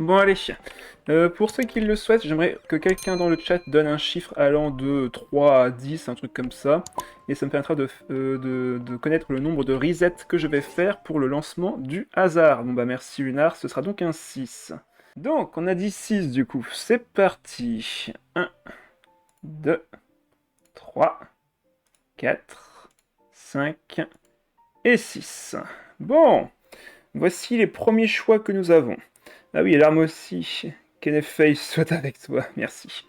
Bon allez, pour ceux qui le souhaitent, j'aimerais que quelqu'un dans le chat donne un chiffre allant de 3 à 10, un truc comme ça, et ça me permettra de connaître le nombre de resets que je vais faire pour le lancement du hasard. Bon bah merci Lunar, ce sera donc un 6. Donc on a dit 6 du coup, c'est parti. 1, 2, 3, 4, 5 et 6. Bon, voici les premiers choix que nous avons. Ah oui, et l'arme aussi. Kenneth Face soit avec toi, merci.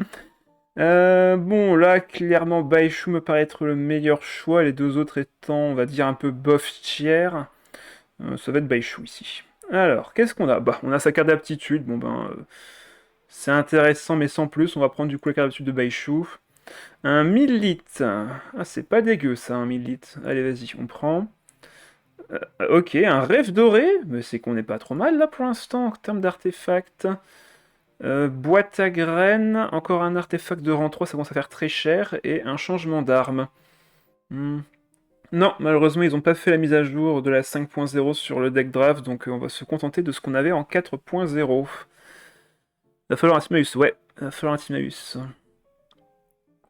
Bon, là, clairement, Baishu me paraît être le meilleur choix, les deux autres étant, on va dire, un peu bof tiers. Ça va être Baishu ici. Alors, qu'est-ce qu'on a? Bah, on a sa carte d'aptitude, bon ben, c'est intéressant, mais sans plus, on va prendre du coup la carte d'aptitude de Baishu. Un 1000 litres. Ah, c'est pas dégueu ça, un 1000 litres. Allez, vas-y, on prend. Ok, un rêve doré, mais c'est qu'on n'est pas trop mal là pour l'instant en termes d'artefacts. Boîte à graines, encore un artefact de rang 3, ça commence à faire très cher, et un changement d'arme. Hmm. Non, malheureusement, ils n'ont pas fait la mise à jour de la 5.0 sur le deck draft, donc on va se contenter de ce qu'on avait en 4.0. Va falloir un Timaeus, ouais, va falloir un Timaeus.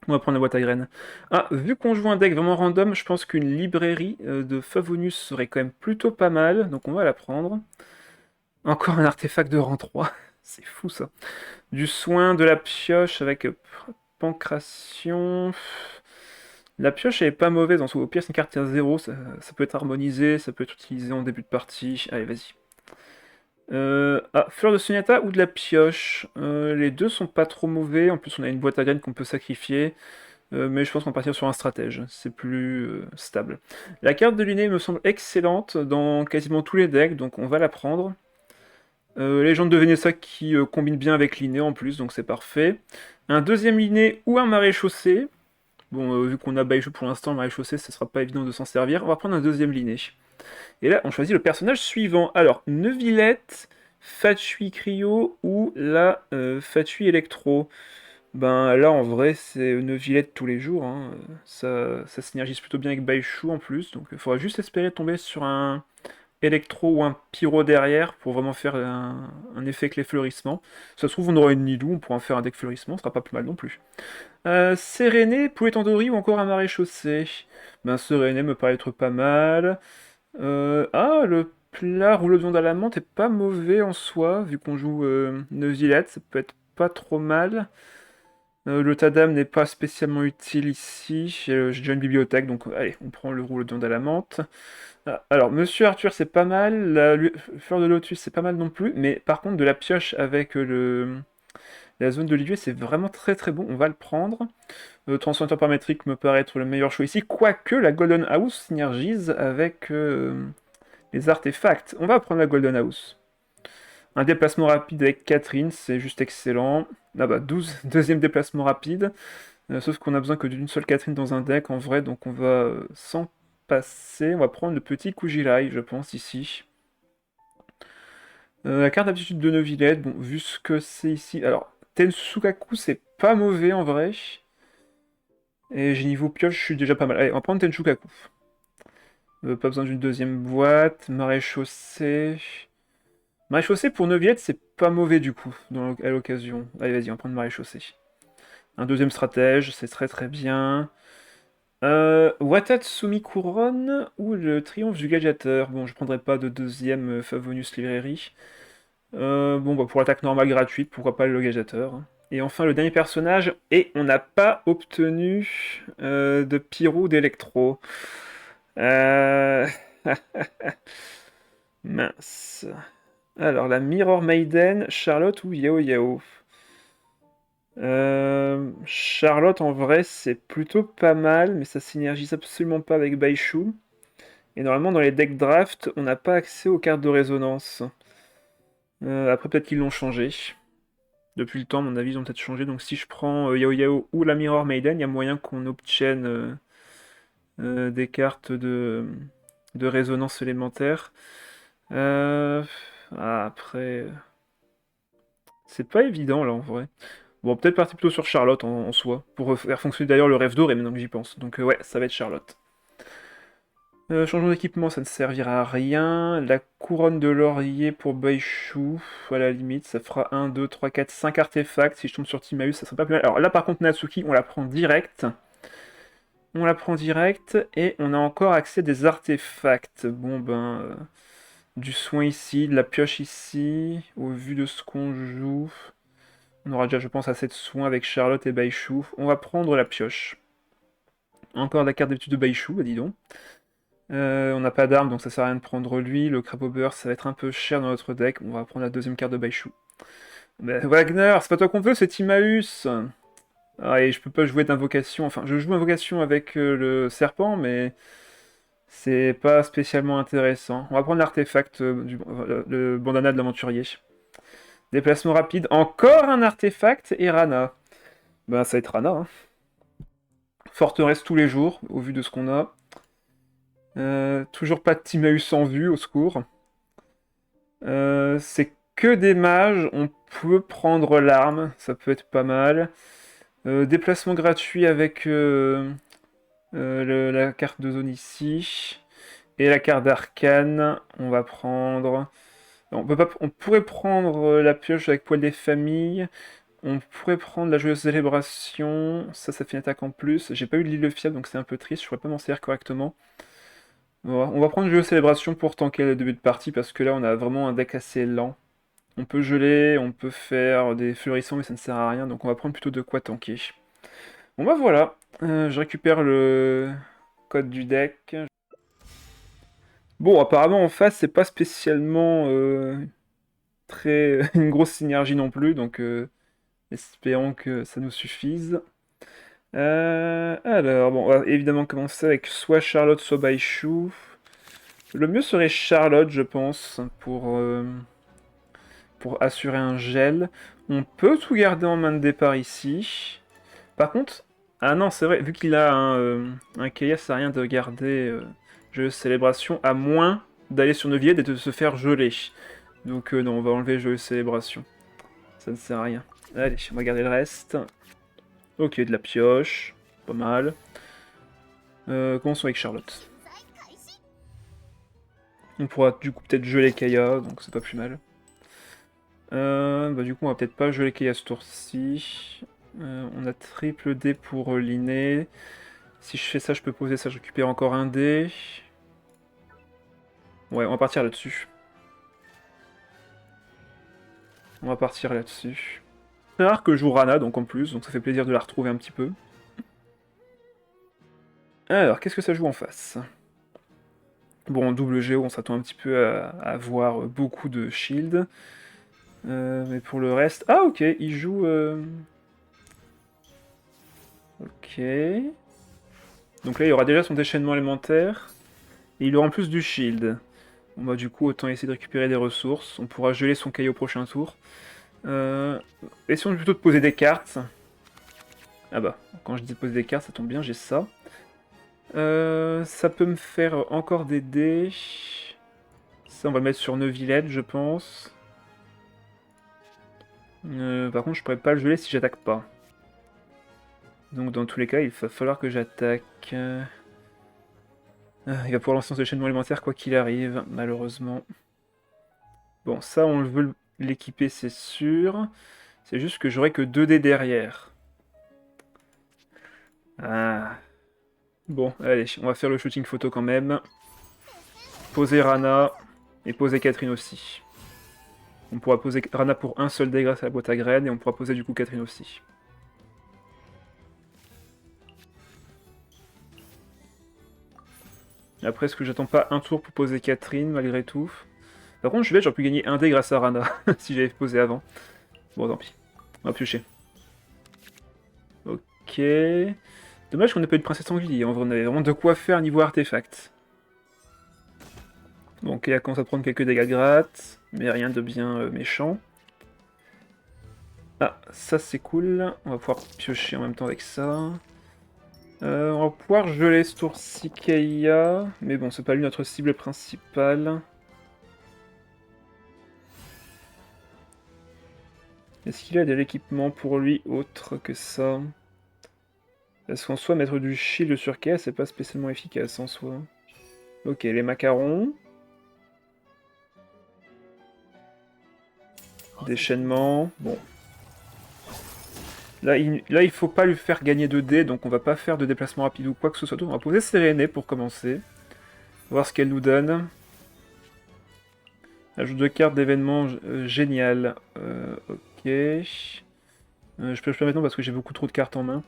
On va prendre la boîte à graines. Ah, vu qu'on joue un deck vraiment random, je pense qu'une librairie de Favonius serait quand même plutôt pas mal, donc on va la prendre. Encore un artefact de rang 3, c'est fou ça. Du soin, de la pioche avec pancration. La pioche elle est pas mauvaise, au pire c'est une carte à 0, ça peut être harmonisé, ça peut être utilisé en début de partie. Allez, vas-y. Ah, fleur de Sunyata ou de la pioche. Les deux sont pas trop mauvais, en plus on a une boîte à graines qu'on peut sacrifier. Mais je pense qu'on va partir sur un stratège, c'est plus stable. La carte de l'inné me semble excellente dans quasiment tous les decks, donc on va la prendre. Légende de Vénessa qui combine bien avec l'inné en plus, donc c'est parfait. Un deuxième liné ou un maréchaussée. Bon, vu qu'on a Baishu pour l'instant, maréchaussée, ce sera pas évident de s'en servir. On va prendre un deuxième liné. Et là, on choisit le personnage suivant. Alors, Neuvillette, Fatui Cryo ou la Fatui Electro. Ben là, en vrai, c'est Neuvillette tous les jours. Hein. Ça synergise plutôt bien avec Baishu en plus. Donc, il faudra juste espérer tomber sur un électro ou un pyro derrière pour vraiment faire un effet clé fleurissement. Ça se trouve, on aura une Nidou, on pourra en faire un deck fleurissement, ce sera pas plus mal non plus. Séréné, Poulet Tandoori ou encore un maréchaussée. Ben, Séréné me paraît être pas mal. Ah, le plat rouleau de viande à la menthe est pas mauvais en soi, vu qu'on joue Neuvillette, ça peut être pas trop mal. Le Tadam n'est pas spécialement utile ici, j'ai déjà une bibliothèque, donc allez, on prend le rouleau de viande à la menthe. Ah, alors, Monsieur Arthur, c'est pas mal. Fleur de Lotus, c'est pas mal non plus. Mais par contre, de la pioche avec la zone d'Olivier, c'est vraiment très très bon. On va le prendre. Transformateur paramétrique me paraît être le meilleur choix ici. Quoique la Golden House synergise avec les artefacts. On va prendre la Golden House. Un déplacement rapide avec Catherine, c'est juste excellent. Ah bah, 12, deuxième déplacement rapide. Sauf qu'on a besoin que d'une seule Catherine dans un deck en vrai, donc on va s'en passer. On va prendre le petit Kujilai, je pense, ici. La carte d'aptitude de Neuvillette, bon, vu ce que c'est ici. Alors, Tensukaku, c'est pas mauvais en vrai. Et j'ai niveau pioche, je suis déjà pas mal. Allez, on va prendre Tensukaku. Pas besoin d'une deuxième boîte. Maréchaussée. Maréchaussée pour Neuvillette, c'est pas mauvais du coup, à l'occasion. Allez, vas-y, on va prendre Maréchaussée. Un deuxième stratège, c'est très très bien. Watatsumi Couronne ou le Triomphe du Gladiateur. Bon, je prendrai pas de deuxième Favonius Librairie. Bon, bah, pour l'attaque normale gratuite, pourquoi pas le Gladiateur. Et enfin, le dernier personnage, et on n'a pas obtenu de Pyro d'Electro. Euh... Mince. Alors, la Mirror Maiden, Charlotte ou Yao Yao. Charlotte, en vrai, c'est plutôt pas mal, mais ça synergise absolument pas avec Baishu. Et normalement, dans les decks draft, on n'a pas accès aux cartes de résonance. Après, peut-être qu'ils l'ont changé. Depuis le temps, à mon avis, ils ont peut-être changé. Donc, si je prends Yao Yao ou la Mirror Maiden, il y a moyen qu'on obtienne des cartes de résonance élémentaire. Euh, après, c'est pas évident là en vrai. Bon, peut-être partir plutôt sur Charlotte en soi, pour faire fonctionner d'ailleurs le rêve doré maintenant que j'y pense. Donc ouais, ça va être Charlotte. Changement d'équipement, ça ne servira à rien. La couronne de laurier pour Baishu, à la limite, ça fera 1, 2, 3, 4, 5 artefacts. Si je tombe sur Timaeus, ça sera pas plus mal. Alors là, par contre, Natsuki, on la prend direct. On la prend direct, et on a encore accès à des artefacts. Bon ben, du soin ici, de la pioche ici. Au vu de ce qu'on joue, on aura déjà, je pense, assez de soins avec Charlotte et Baishu. On va prendre la pioche. Encore la carte d'étude de Baishu, bah dis donc. On n'a pas d'arme, donc ça sert à rien de prendre lui. Le crabe au beurre, ça va être un peu cher dans notre deck. On va prendre la deuxième carte de Baishu. Mais Wagner, c'est pas toi qu'on veut, c'est Timaeus. Ah, et je peux pas jouer d'invocation. Enfin, je joue invocation avec le serpent, mais c'est pas spécialement intéressant. On va prendre l'artefact, le bandana de l'aventurier. Déplacement rapide, encore un artefact et Rana. Ben, ça va être Rana. Hein. Forteresse tous les jours, au vu de ce qu'on a. Toujours pas de Timaeus en vue, au secours. C'est que des mages, on peut prendre l'arme, ça peut être pas mal. Déplacement gratuit avec la carte de zone ici. Et la carte d'arcane, on va prendre... on pourrait prendre la pioche avec poil des familles. On pourrait prendre la joyeuse célébration. Ça fait une attaque en plus. J'ai pas eu de l'île fiable, donc c'est un peu triste. Je pourrais pas m'en servir correctement. On va prendre joyeuse célébration pour tanker le début de partie, parce que là, on a vraiment un deck assez lent. On peut geler, on peut faire des fleurissants, mais ça ne sert à rien, donc on va prendre plutôt de quoi tanker. Bon bah voilà, je récupère le code du deck. Bon, apparemment en face, c'est pas spécialement très une grosse synergie non plus, donc espérons que ça nous suffise. Alors, bon, on va évidemment commencer avec soit Charlotte, soit Baishu. Le mieux serait Charlotte, je pense, pour assurer un gel. On peut tout garder en main de départ ici. Par contre, ah non, c'est vrai, vu qu'il a un Keia, ça sert à rien de garder jeu célébration, à moins d'aller sur Neuvillette et de se faire geler. Donc non, on va enlever jeu célébration. Ça ne sert à rien. Allez, on va garder le reste. Ok, de la pioche, pas mal. Commençons avec Charlotte. On pourra du coup peut-être geler Keia, donc c'est pas plus mal. Bah, du coup, on va peut-être pas geler Keia ce tour-ci. On a triple D pour l'inné. Si je fais ça, je peux poser ça, je récupère encore un dé. Ouais, on va partir là-dessus. On va partir là-dessus. C'est rare que je joue Rana, donc en plus, donc ça fait plaisir de la retrouver un petit peu. Alors, qu'est-ce que ça joue en face? Bon, en double Géo, on s'attend un petit peu à avoir beaucoup de shield. Mais pour le reste... Ah, ok, il joue... Ok... Donc là, il y aura déjà son déchaînement élémentaire. Et il aura en plus du shield. Bon bah du coup, autant essayer de récupérer des ressources. On pourra geler son caillou au prochain tour. Essayons plutôt de poser des cartes. Ah bah, quand je dis de poser des cartes, ça tombe bien, j'ai ça. Ça peut me faire encore des dés. Ça, on va le mettre sur Neuvillette, je pense. Par contre, je pourrais pas le geler si j'attaque pas. Donc dans tous les cas, il va falloir que j'attaque. Il va pouvoir lancer son déchaînement élémentaire quoi qu'il arrive, malheureusement. Bon, ça, on veut l'équiper, c'est sûr. C'est juste que j'aurai que 2 dés derrière. Ah. Bon, allez, on va faire le shooting photo quand même. Poser Rana, et poser Catherine aussi. On pourra poser Rana pour un seul dé grâce à la boîte à graines, et on pourra poser du coup Catherine aussi. Après, est-ce que j'attends pas un tour pour poser Catherine, malgré tout? Par contre, je suis bête, j'aurais pu gagner un dé grâce à Rana, si j'avais posé avant. Bon, tant pis. On va piocher. Ok... Dommage qu'on n'ait pas eu de princesse sanglier, on avait vraiment de quoi faire niveau artefact. Bon, Keia commence à prendre quelques dégâts de gratte, mais rien de bien méchant. Ah, ça c'est cool, on va pouvoir piocher en même temps avec ça. On va pouvoir geler ce tour-ci Keia, mais bon, c'est pas lui notre cible principale. Est-ce qu'il a de l'équipement pour lui autre que ça? Parce qu'en soi, mettre du shield sur Keia, c'est pas spécialement efficace en soi. Ok, les macarons. Déchaînement. Bon. Là, il faut pas lui faire gagner de dés, donc on va pas faire de déplacement rapide ou quoi que ce soit. On va poser Sérénée pour commencer. Voir ce qu'elle nous donne. Ajout de cartes d'événements génial. Ok. Je peux le faire maintenant parce que j'ai beaucoup trop de cartes en main.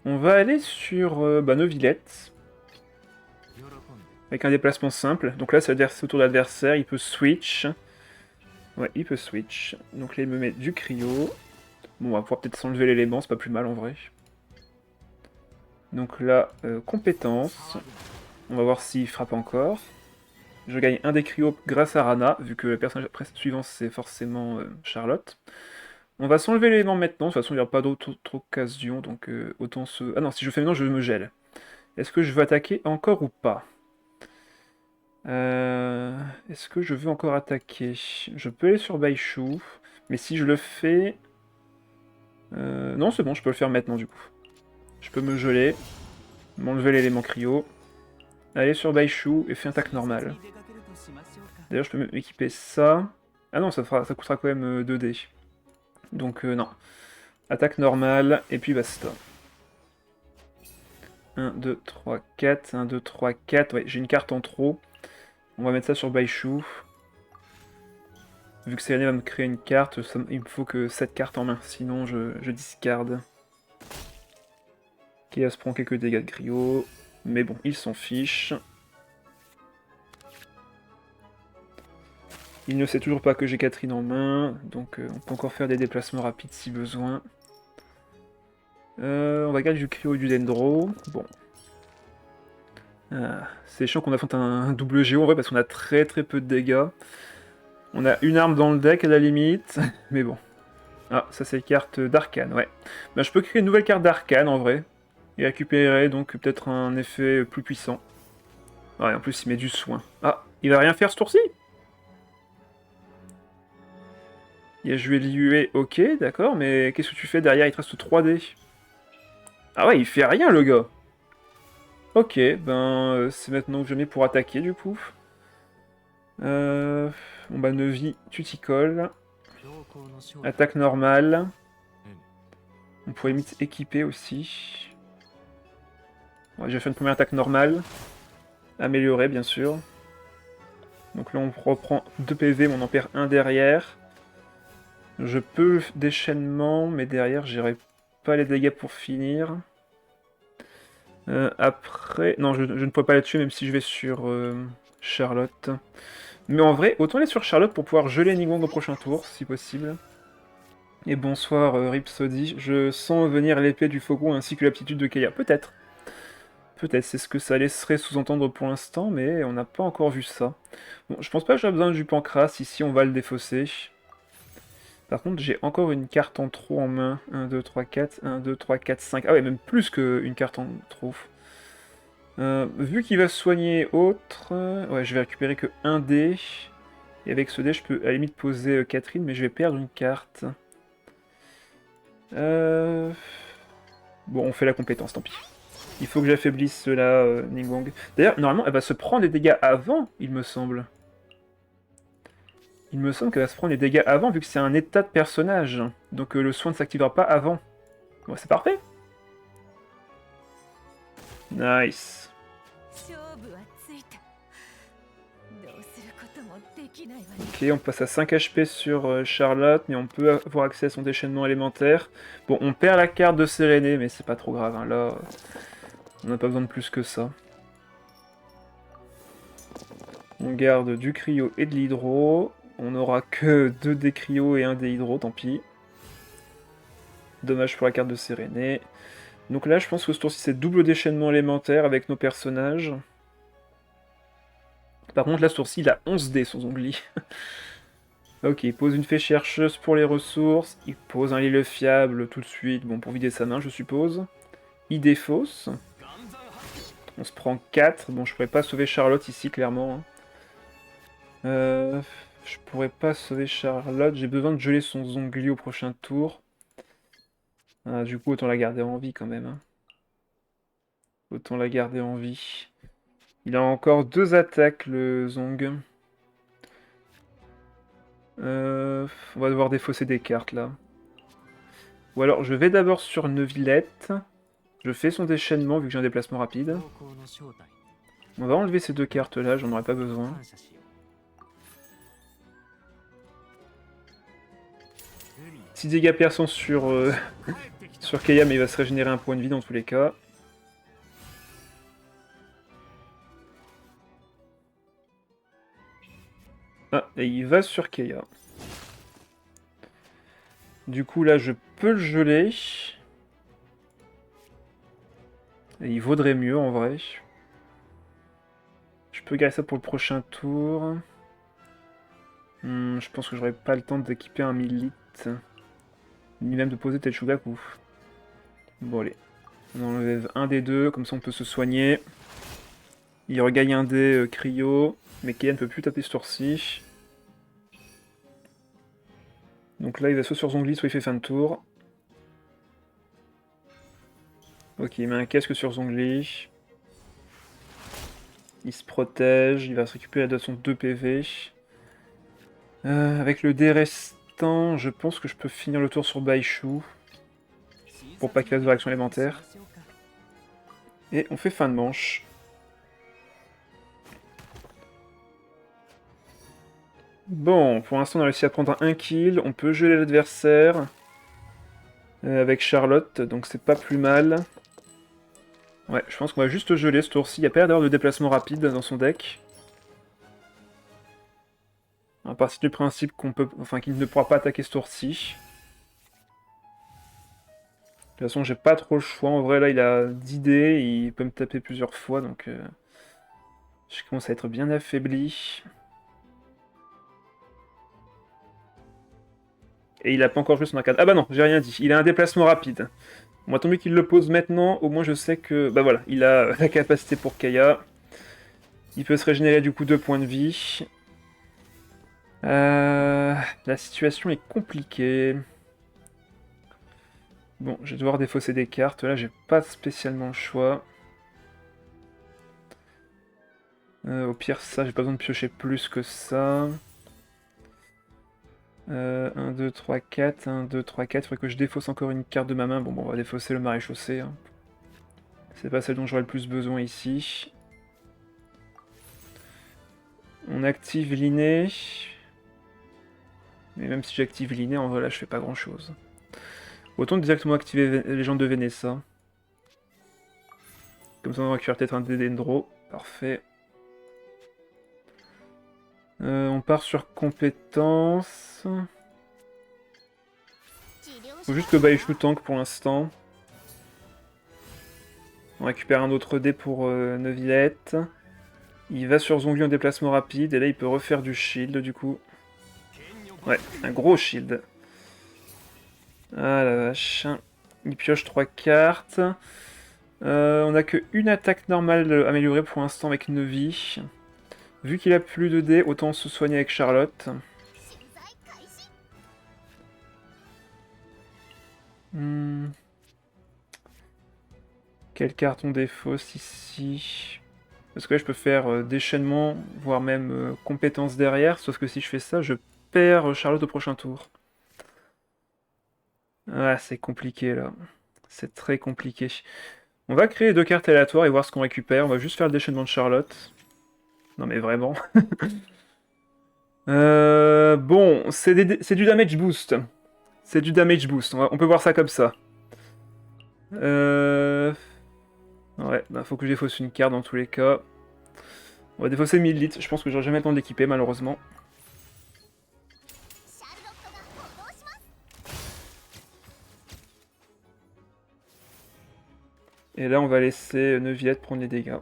On va aller sur Neuvillette. Avec un déplacement simple. Donc là, ça veut dire que c'est au tour de l'adversaire. Il peut switch. Ouais, il peut switch. Donc là, il me met du cryo. Bon, on va pouvoir peut-être s'enlever l'élément, c'est pas plus mal en vrai. Donc là, compétence. On va voir s'il frappe encore. Je gagne un des cryos grâce à Rana, vu que le personnage suivant c'est forcément Charlotte. On va s'enlever l'élément maintenant, de toute façon il n'y aura pas d'autre occasion, donc autant se... Ah non, si je fais maintenant, je me gèle. Est-ce que je veux attaquer encore ou pas Est-ce que je veux encore attaquer? Je peux aller sur Baishu, mais si je le fais... Non, c'est bon, je peux le faire maintenant du coup. Je peux me geler, m'enlever l'élément cryo, aller sur Baishu et faire attaque normale. D'ailleurs, je peux m'équiper ça. Ah non, ça coûtera quand même 2 dés. Donc non. Attaque normale, et puis basta. 1, 2, 3, 4. 1, 2, 3, 4. Ouais, j'ai une carte en trop. On va mettre ça sur Baishu. Vu que Sérénée va me créer une carte, il me faut que 7 cartes en main, sinon je discarde. Chaos prend quelques dégâts de griot, mais bon, il s'en fiche. Il ne sait toujours pas que j'ai Catherine en main, donc on peut encore faire des déplacements rapides si besoin. On va garder du cryo et du dendro. Bon. C'est chiant qu'on affronte un double géo en vrai parce qu'on a très peu de dégâts. On a une arme dans le deck à la limite, mais bon. Ah, ça c'est carte d'arcane, ouais. Bah, je peux créer une nouvelle carte d'arcane en vrai. Et récupérer donc peut-être un effet plus puissant. Ouais, en plus il met du soin. Ah, il va rien faire ce tour-ci? Il a joué l'IUE, ok, d'accord, mais qu'est-ce que tu fais derrière? Il te reste 3D. Ah ouais, il fait rien le gars. Ok, c'est maintenant que je mets pour attaquer du coup. Bon bah Neuvy, tu t'y colles. Attaque normale. On pourrait limite équiper aussi. Ouais, j'ai fait une première attaque normale. Améliorée bien sûr. Donc là on reprend 2 PV, mais on en perd 1 derrière. Je peux déchaînement, mais derrière j'irai pas les dégâts pour finir. Après... Non, je ne pourrais pas la tuer même si je vais sur Charlotte. Mais en vrai, autant aller sur Charlotte pour pouvoir geler Nightwing au prochain tour, si possible. Et bonsoir Ripsody, je sens venir l'épée du faucon ainsi que l'aptitude de Keia. Peut-être. Peut-être, c'est ce que ça laisserait sous-entendre pour l'instant, mais on n'a pas encore vu ça. Bon, je pense pas que j'ai besoin du pancras, ici on va le défausser. Par contre, j'ai encore une carte en trop en main. 1, 2, 3, 4, 1, 2, 3, 4, 5. Ah ouais, même plus qu'une carte en trop. Vu qu'il va soigner autre, ouais, je vais récupérer que 1 dé. Et avec ce dé, je peux à la limite poser Catherine, mais je vais perdre une carte. Bon, on fait la compétence, tant pis. Il faut que j'affaiblisse cela, Ningguang. D'ailleurs, normalement, elle va se prendre les dégâts avant, il me semble. Il me semble qu'elle va se prendre les dégâts avant, vu que c'est un état de personnage. Donc le soin ne s'activera pas avant. Bon, c'est parfait. Nice. Ok, on passe à 5 HP sur Charlotte, mais on peut avoir accès à son déchaînement élémentaire. Bon, on perd la carte de Sérénée, mais c'est pas trop grave, hein. Là, on n'a pas besoin de plus que ça. On garde du cryo et de l'hydro. On n'aura que 2 des cryo et 1 des hydro, tant pis. Dommage pour la carte de Sérénée. Donc là, je pense que ce tour-ci, c'est double déchaînement élémentaire avec nos personnages. Par contre, là, ce tour-ci, il a 11 dés, son Zhongli. Ok, il pose une fée chercheuse pour les ressources. Il pose un lit fiable tout de suite, bon, pour vider sa main, je suppose. Il défausse. On se prend 4. Bon, je pourrais pas sauver Charlotte ici, clairement, hein. Je pourrais pas sauver Charlotte. J'ai besoin de geler son Zhongli au prochain tour. Ah, du coup, autant la garder en vie, quand même, hein. Autant la garder en vie. Il a encore 2 attaques, le Zong. On va devoir défausser des cartes, là. Ou alors, je vais d'abord sur Neuvillette. Je fais son déchaînement, vu que j'ai un déplacement rapide. On va enlever ces 2 cartes-là, j'en aurais pas besoin. Si dégâts perçants sur, sur Keia, mais il va se régénérer un point de vie dans tous les cas. Ah, et il va sur Keia. Du coup, là, je peux le geler. Et il vaudrait mieux, en vrai. Je peux garder ça pour le prochain tour. Je pense que j'aurai pas le temps d'équiper un Millite. Ni même de poser Tetshugaku. Bon, allez. On enlève un des deux, comme ça on peut se soigner. Il regagne un des cryo. Mais Keia ne peut plus taper ce tour-ci. Donc là, il va soit sur Zhongli, soit il fait fin de tour. Ok, il met un casque sur Zhongli. Il se protège, il va se récupérer de son 2 PV. Avec le dé restant, je pense que je peux finir le tour sur Baishu. Pour pas qu'il fasse de réaction élémentaire. Et on fait fin de manche. Bon, pour l'instant on a réussi à prendre un kill. On peut geler l'adversaire. Avec Charlotte, donc c'est pas plus mal. Ouais, je pense qu'on va juste geler ce tour-ci. Il n'y a pas l'air d'avoir de déplacement rapide dans son deck. À partir du principe qu'on peut, enfin, qu'il ne pourra pas attaquer ce tour-ci. De toute façon, j'ai pas trop le choix. En vrai, là, il a 10 dés, il peut me taper plusieurs fois, donc je commence à être bien affaibli. Et il a pas encore joué son arcade. Ah bah non, j'ai rien dit. Il a un déplacement rapide. Bon, tant mieux qu'il le pose maintenant, au moins je sais que... Bah voilà, il a la capacité pour Kaya. Il peut se régénérer du coup 2 points de vie. La situation est compliquée. Bon, je vais devoir défausser des cartes. Là, j'ai pas spécialement le choix. Au pire, ça, j'ai pas besoin de piocher plus que ça. 1, 2, 3, 4. 1, 2, 3, 4. Il faudrait que je défausse encore une carte de ma main. Bon, on va défausser le maréchaussée. Hein. C'est pas celle dont j'aurai le plus besoin ici. On active l'inné. Mais même si j'active l'inné, en vrai, là, je fais pas grand-chose. Autant directement activer Légende de Vénessa. Comme ça, on va récupérer peut-être un Dendro. Parfait. On part sur compétences. Faut juste que Baishu tank pour l'instant. On récupère un autre dé pour Neuvillette. Il va sur Zhongli en déplacement rapide, et là il peut refaire du shield du coup. Ouais, un gros shield. Ah la vache. Il pioche 3 cartes. On a que une attaque normale améliorée pour l'instant avec Neuvy. Vu qu'il a plus de dés, autant se soigner avec Charlotte. Quelle carte on défausse ici? Parce que là je peux faire déchaînement, voire même compétence derrière, sauf que si je fais ça, je perds Charlotte au prochain tour. Ah, c'est compliqué là. C'est très compliqué. On va créer 2 cartes aléatoires et voir ce qu'on récupère. On va juste faire le déchaînement de Charlotte. Non mais vraiment. Bon, c'est du damage boost. C'est du damage boost, on peut voir ça comme ça. Ouais, bah faut que je défausse une carte dans tous les cas. On va défausser 1000 litres, je pense que j'aurai jamais le temps de l'équiper malheureusement. Et là on va laisser Neuvillette prendre les dégâts.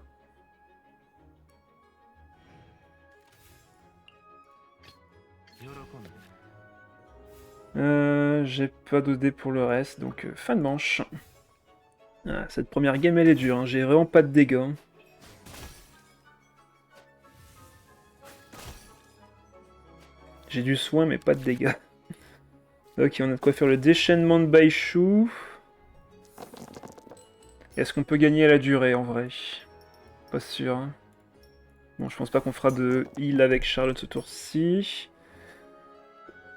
J'ai pas de dés pour le reste, donc fin de manche. Ah, cette première game elle est dure, hein. J'ai vraiment pas de dégâts. Hein. J'ai du soin mais pas de dégâts. Ok, on a de quoi faire le déchaînement de Baishu. Est-ce qu'on peut gagner à la durée en vrai? Pas sûr. Hein. Bon, je pense pas qu'on fera de heal avec Charlotte ce tour-ci.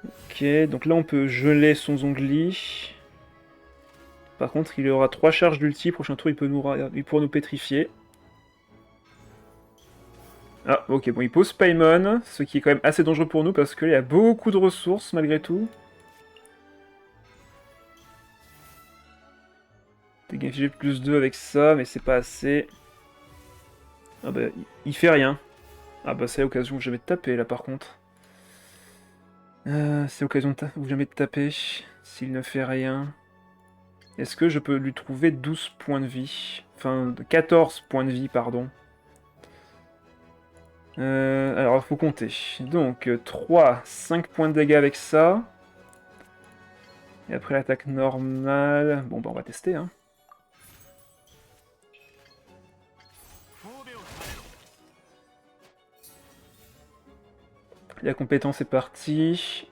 Ok, donc là on peut geler son Zhongli. Par contre, il aura 3 charges d'ulti. Prochain tour, il pourra nous pétrifier. Ah, ok, bon, il pose Paimon, ce qui est quand même assez dangereux pour nous parce qu'il y a beaucoup de ressources malgré tout. Dégagé plus 2 avec ça, mais c'est pas assez. Ah bah, il fait rien. Ah bah, c'est l'occasion où jamais de taper là par contre. C'est l'occasion où jamais de taper. S'il ne fait rien. Est-ce que je peux lui trouver 12 points de vie? Enfin, 14 points de vie, pardon. Alors, il faut compter. Donc, 3, 5 points de dégâts avec ça. Et après l'attaque normale... Bon, bah on va tester, hein. La compétence est partie.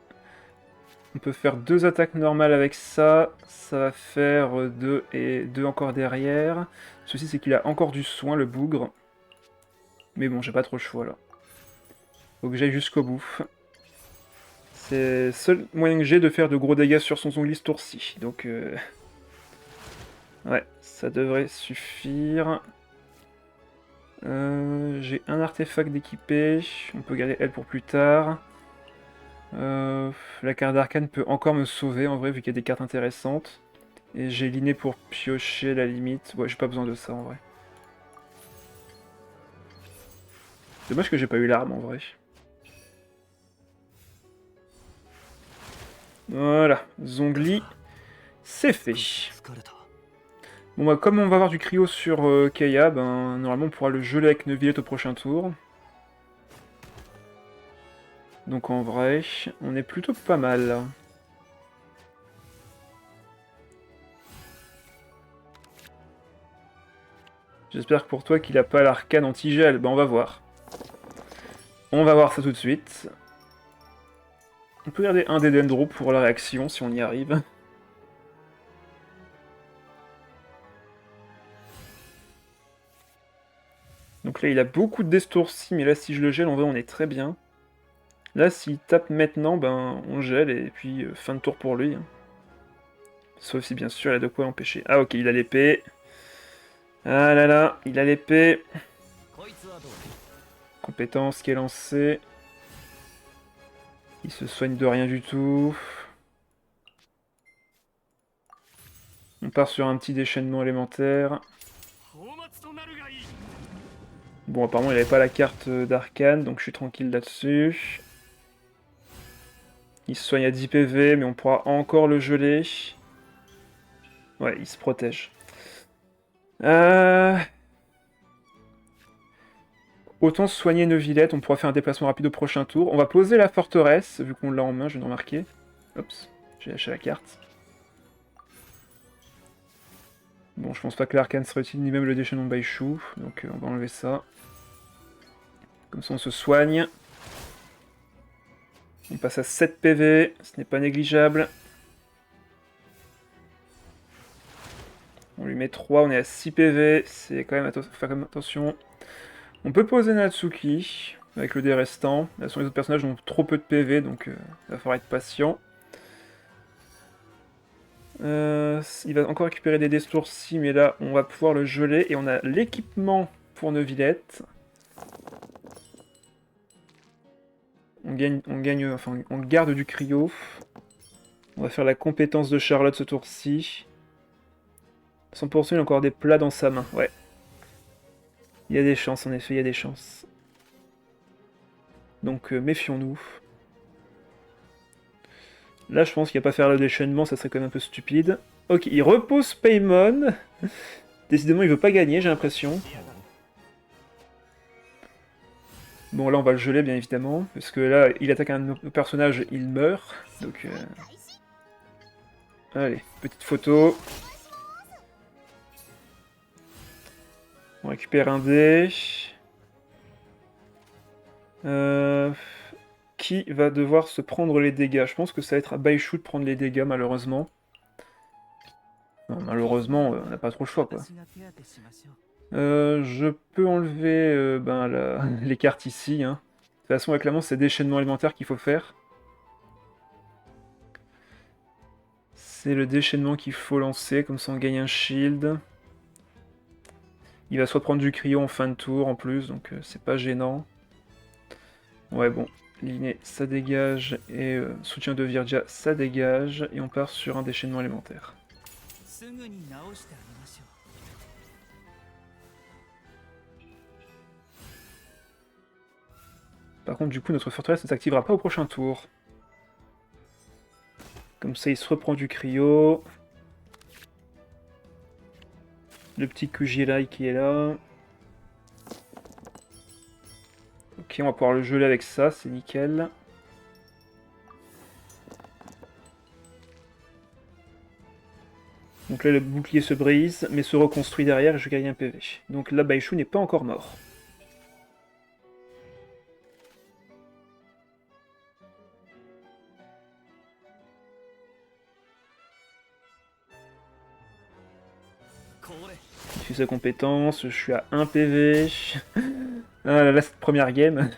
On peut faire 2 attaques normales avec ça. Ça va faire 2 et 2 encore derrière. Ceci, c'est qu'il a encore du soin, le bougre. Mais bon, j'ai pas trop le choix, là. Faut que j'aille jusqu'au bout. C'est le seul moyen que j'ai de faire de gros dégâts sur son Zhongli ce tour-ci. Donc, ouais, ça devrait suffire. J'ai un artefact d'équipé. On peut garder elle pour plus tard. La carte d'arcane peut encore me sauver en vrai, vu qu'il y a des cartes intéressantes. Et j'ai l'inné pour piocher la limite. Ouais, j'ai pas besoin de ça en vrai. Dommage que j'ai pas eu l'arme en vrai. Voilà, Zhongli, c'est fait. Bon bah comme on va avoir du cryo sur Kaya, ben normalement on pourra le geler avec Neuvillette au prochain tour. Donc en vrai, on est plutôt pas mal là. J'espère que pour toi qu'il a pas l'arcane anti-gel, ben on va voir. On va voir ça tout de suite. On peut garder un des Dendro pour la réaction si on y arrive. Donc là il a beaucoup de destourcis, mais là si je le gèle en vrai on est très bien. Là s'il tape maintenant, ben on gèle et puis fin de tour pour lui. Hein. Sauf si bien sûr il a de quoi l'empêcher. Ah ok, il a l'épée. Ah là là, il a l'épée. Compétence qui est lancée. Il se soigne de rien du tout. On part sur un petit déchaînement élémentaire. Bon, apparemment, il n'avait pas la carte d'arcane, donc je suis tranquille là-dessus. Il se soigne à 10 PV, mais on pourra encore le geler. Ouais, il se protège. Autant soigner Neuvillette, on pourra faire un déplacement rapide au prochain tour. On va poser la forteresse, vu qu'on l'a en main, je viens de remarquer. Oups, j'ai lâché la carte. Bon, je pense pas que l'arcane serait utile, ni même le déchaînement de Baishu, donc on va enlever ça. Comme ça on se soigne. On passe à 7 PV, ce n'est pas négligeable. On lui met 3, on est à 6 PV, c'est quand même faut faire quand même attention. On peut poser Natsuki avec le dé restant. Là, les autres personnages ont trop peu de PV, donc il va falloir être patient. Il va encore récupérer des destourcis, mais là, on va pouvoir le geler. Et on a l'équipement pour Neuvillette. Enfin, on garde du cryo. On va faire la compétence de Charlotte ce tour-ci. 100%, il a encore des plats dans sa main, ouais. Il y a des chances, en effet, il y a des chances. Donc, méfions-nous. Là, je pense qu'il n'y a pas à faire le déchaînement, ça serait quand même un peu stupide. Ok, il repose Paimon. Décidément, il veut pas gagner, j'ai l'impression. Bon, là, on va le geler, bien évidemment. Parce que là, il attaque un personnage, il meurt. Donc, allez, petite photo. On récupère un dé. Qui va devoir se prendre les dégâts? Je pense que ça va être à Baishu de prendre les dégâts, malheureusement. Non, malheureusement, on n'a pas trop le choix, quoi. Je peux enlever les cartes ici, hein. De toute façon, avec la manche, c'est déchaînement élémentaire qu'il faut faire. C'est le déchaînement qu'il faut lancer, comme ça on gagne un shield. Il va soit prendre du cryo en fin de tour en plus, donc c'est pas gênant. Ouais, bon, Liné, ça dégage, et soutien de Virgia, ça dégage, et on part sur un déchaînement élémentaire. Par contre, du coup, notre forteresse ne s'activera pas au prochain tour. Comme ça, il se reprend du cryo. Le petit Kujirai qui est là. Ok, on va pouvoir le geler avec ça, c'est nickel. Donc là, le bouclier se brise, mais se reconstruit derrière et je gagne un PV. Donc là, Baishu n'est pas encore mort. Il fait sa compétence, je suis à 1 PV. Ah là là, cette première game.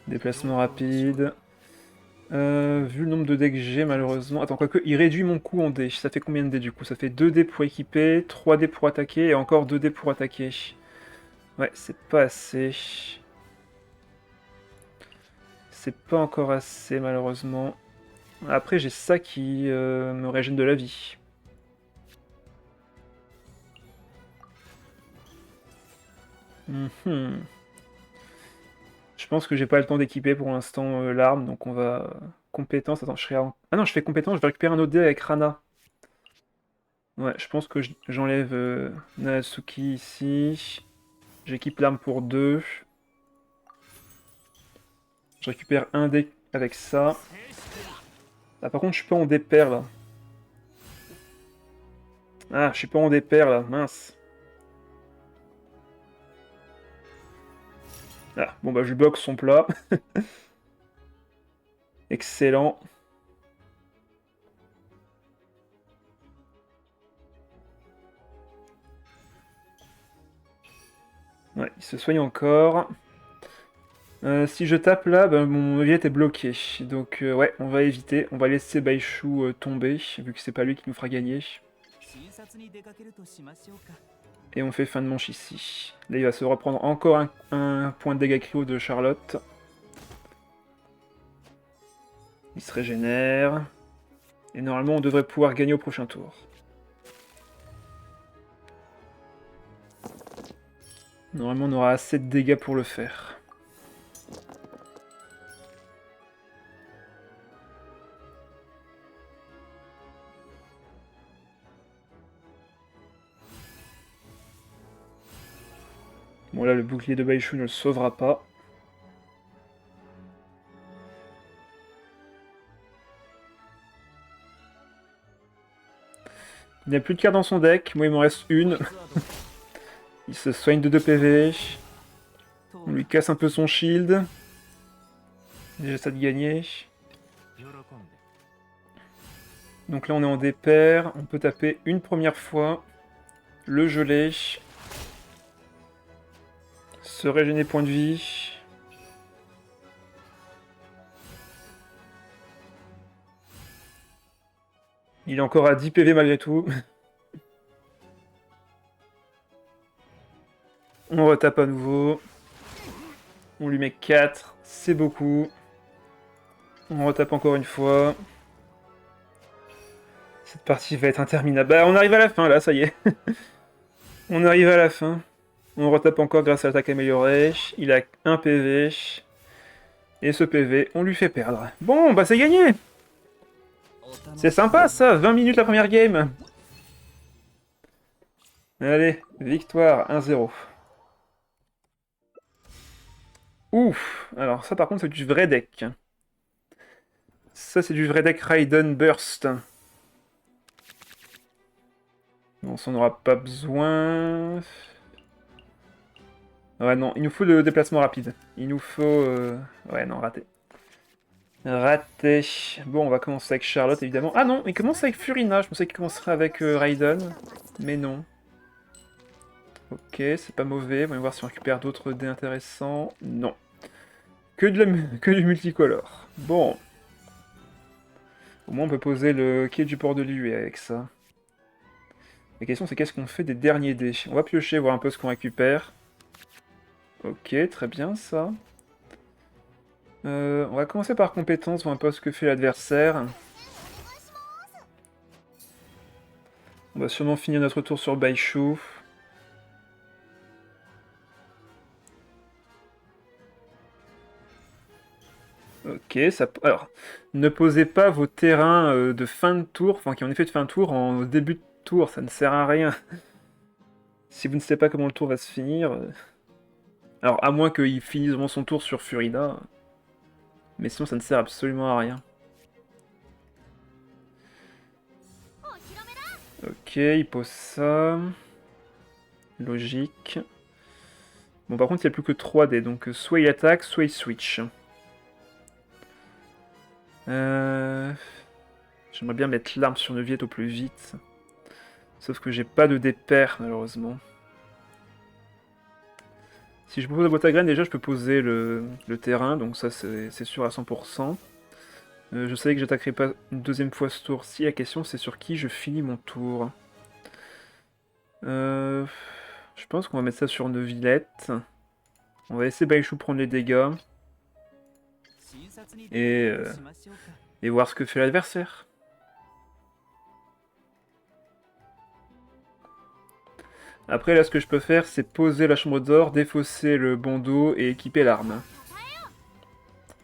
Déplacement rapide. Vu le nombre de dés que j'ai, malheureusement... Attends, quoique, il réduit mon coût en dés. Ça fait combien de dés, du coup? Ça fait 2 dés pour équiper, 3 dés pour attaquer, et encore 2 dés pour attaquer. Ouais, c'est pas assez. C'est pas encore assez, malheureusement. Après, j'ai ça qui me régène de la vie. Mhm. Je pense que j'ai pas le temps d'équiper pour l'instant l'arme, donc on va... Compétence, attends, je serai en... Ah non, je fais compétence, je vais récupérer un autre dé avec Rana. Ouais, je pense que j'enlève Natsuki ici. J'équipe l'arme pour 2. Je récupère un dé avec ça. Ah, par contre, je suis pas en dépair là. Ah, je suis pas en dépair là, mince. Ah, bon bah je bloque son plat. Excellent. Ouais, il se soigne encore. Si je tape là, bah, mon Oviette est bloqué. Donc ouais, on va éviter. On va laisser Baishu tomber, vu que c'est pas lui qui nous fera gagner. Et on fait fin de manche ici. Là, il va se reprendre encore un point de dégâts cryo de Charlotte. Il se régénère. Et normalement, on devrait pouvoir gagner au prochain tour. Normalement, on aura assez de dégâts pour le faire. Bon là, le bouclier de Baishu ne le sauvera pas. Il n'a plus de cartes dans son deck. Moi, il m'en reste une. Il se soigne de 2 PV. On lui casse un peu son shield. Déjà ça de gagner. Donc là, on est en dépair. On peut taper une première fois. Le geler. Se régénérer point de vie. Il est encore à 10 PV malgré tout. On retape à nouveau. On lui met 4. C'est beaucoup. On retape encore une fois. Cette partie va être interminable. Bah, on arrive à la fin là, ça y est. On arrive à la fin. On retape encore grâce à l'attaque améliorée. Il a 1 PV. Et ce PV, on lui fait perdre. Bon, bah c'est gagné. C'est sympa ça, 20 minutes la première game. Allez, victoire 1-0. Ouf. Alors ça par contre c'est du vrai deck. Ça c'est du vrai deck Raiden Burst. Bon, ça on n'aura pas besoin. Ouais non, il nous faut le déplacement rapide. Il nous faut... Ouais non, raté. Raté. Bon, on va commencer avec Charlotte, évidemment. Ah non, il commence avec Furina. Je pensais qu'il commencerait avec Raiden. Mais non. Ok, c'est pas mauvais. Voyons voir si on récupère d'autres dés intéressants. Non. Que du multicolore. Bon. Au moins, on peut poser le quai du port de Liyue avec ça. La question, c'est qu'est-ce qu'on fait des derniers dés? On va piocher, voir un peu ce qu'on récupère. Ok, très bien, ça. On va commencer par compétence, voir un peu ce que fait l'adversaire. On va sûrement finir notre tour sur Baishu. Ok, ça... Alors, ne posez pas vos terrains de fin de tour, enfin qui ont effet de fin de tour, en début de tour, ça ne sert à rien. Si vous ne savez pas comment le tour va se finir... Alors, à moins qu'il finisse vraiment son tour sur Furina. Mais sinon, ça ne sert absolument à rien. Ok, il pose ça. Logique. Bon, par contre, il n'y a plus que 3 dés, donc soit il attaque, soit il switch. J'aimerais bien mettre l'arme sur Neuviette au plus vite. Sauf que j'ai pas de dés pairs, malheureusement. Si je pose la boîte à graines, déjà, je peux poser le terrain, donc ça, c'est sûr à 100%. Je savais que j'attaquerais pas une deuxième fois ce tour. Si la question, c'est sur qui je finis mon tour. Je pense qu'on va mettre ça sur Neuvillette. On va laisser Baishu prendre les dégâts. Et voir ce que fait l'adversaire. Après, là, ce que je peux faire, c'est poser la chambre d'or, défausser le bandeau et équiper l'arme.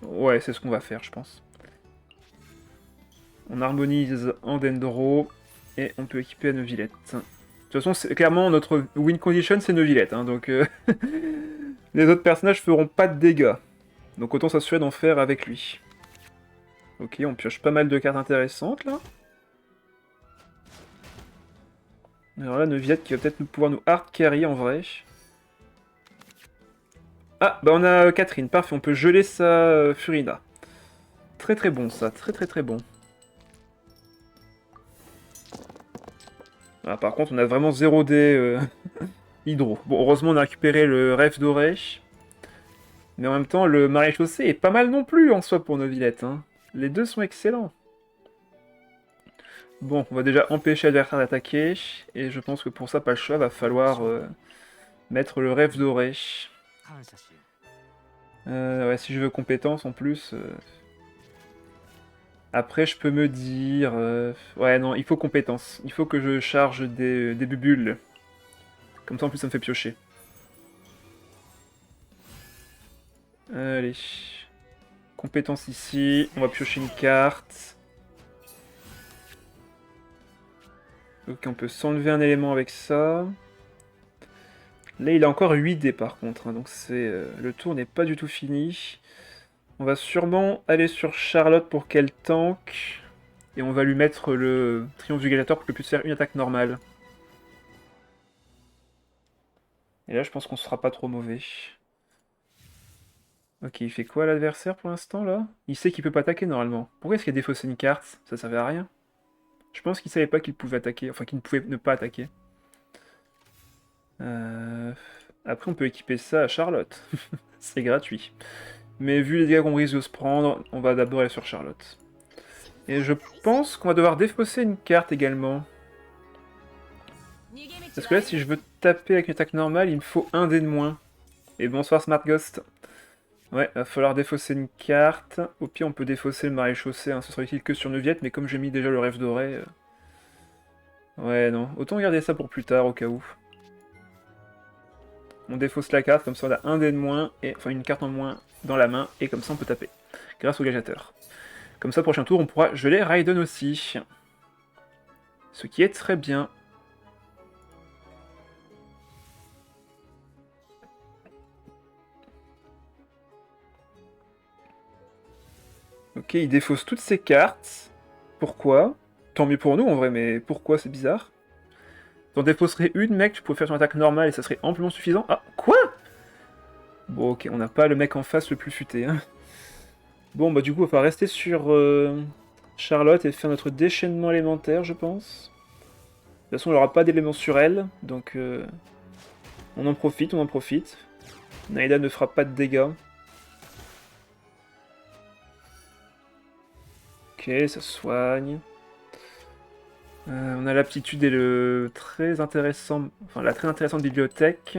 Ouais, c'est ce qu'on va faire, je pense. On harmonise en Dendro, et on peut équiper à Neuvillette. De toute façon, clairement, notre win condition, c'est Neuvillette, hein, donc... les autres personnages feront pas de dégâts. Donc autant s'assurer d'en faire avec lui. Ok, on pioche pas mal de cartes intéressantes, là. Alors là, Neuvillette qui va peut-être pouvoir nous hard carry, en vrai. Ah, bah on a Catherine, parfait, on peut geler sa Furina. Très très bon, ça, très très très bon. Ah, par contre, on a vraiment 0 dé hydro. Bon, heureusement, on a récupéré le rêve doré. Mais en même temps, le maréchaussée est pas mal non plus en soi pour Neuvillette. Hein. Les deux sont excellents. Bon, on va déjà empêcher l'adversaire d'attaquer. Et je pense que pour ça, pas le choix, va falloir mettre le rêve doré. Ouais, si je veux compétence en plus... Après, je peux me dire... Ouais, non, il faut compétence. Il faut que je charge des bubules. Comme ça, en plus, ça me fait piocher. Allez. Compétence ici. On va piocher une carte. Ok, on peut s'enlever un élément avec ça. Là, il a encore 8 dés par contre. Hein, donc le tour n'est pas du tout fini. On va sûrement aller sur Charlotte pour qu'elle tank. Et on va lui mettre le triomphe du gladiateur pour qu'elle puisse faire une attaque normale. Et là, je pense qu'on sera pas trop mauvais. Ok, il fait quoi l'adversaire pour l'instant là? Il sait qu'il peut pas attaquer normalement. Pourquoi est-ce qu'il a défaussé une carte? Ça servait à rien. Je pense qu'il savait pas qu'il pouvait attaquer, enfin qu'il ne pouvait ne pas attaquer. Après on peut équiper ça à Charlotte. C'est gratuit. Mais vu les dégâts qu'on risque de se prendre, on va d'abord aller sur Charlotte. Et je pense qu'on va devoir défausser une carte également. Parce que là, si je veux taper avec une attaque normale, il me faut un dé de moins. Et bonsoir Smart Ghost. Ouais, va falloir défausser une carte. Au pire, on peut défausser le maréchaussée, hein. Ce sera utile que sur Neuviette, mais comme j'ai mis déjà le rêve doré... Ouais, non. Autant garder ça pour plus tard, au cas où. On défausse la carte, comme ça on a un dé de moins, et enfin une carte en moins dans la main, et comme ça on peut taper. Grâce au gladiateur. Comme ça, prochain tour, on pourra geler Raiden aussi. Ce qui est très bien. Ok, il défausse toutes ses cartes. Pourquoi? Tant mieux pour nous en vrai, mais pourquoi c'est bizarre? T'en défausserais une, mec, tu pourrais faire ton attaque normale et ça serait amplement suffisant. Ah, quoi? Bon, ok, on n'a pas le mec en face le plus futé. Hein. Bon, bah du coup, on va rester sur Charlotte et faire notre déchaînement élémentaire, je pense. De toute façon, il n'y aura pas d'éléments sur elle, donc on en profite, on en profite. Naïda ne fera pas de dégâts. Ok, ça soigne. On a l'aptitude et le très intéressant, enfin la très intéressante bibliothèque.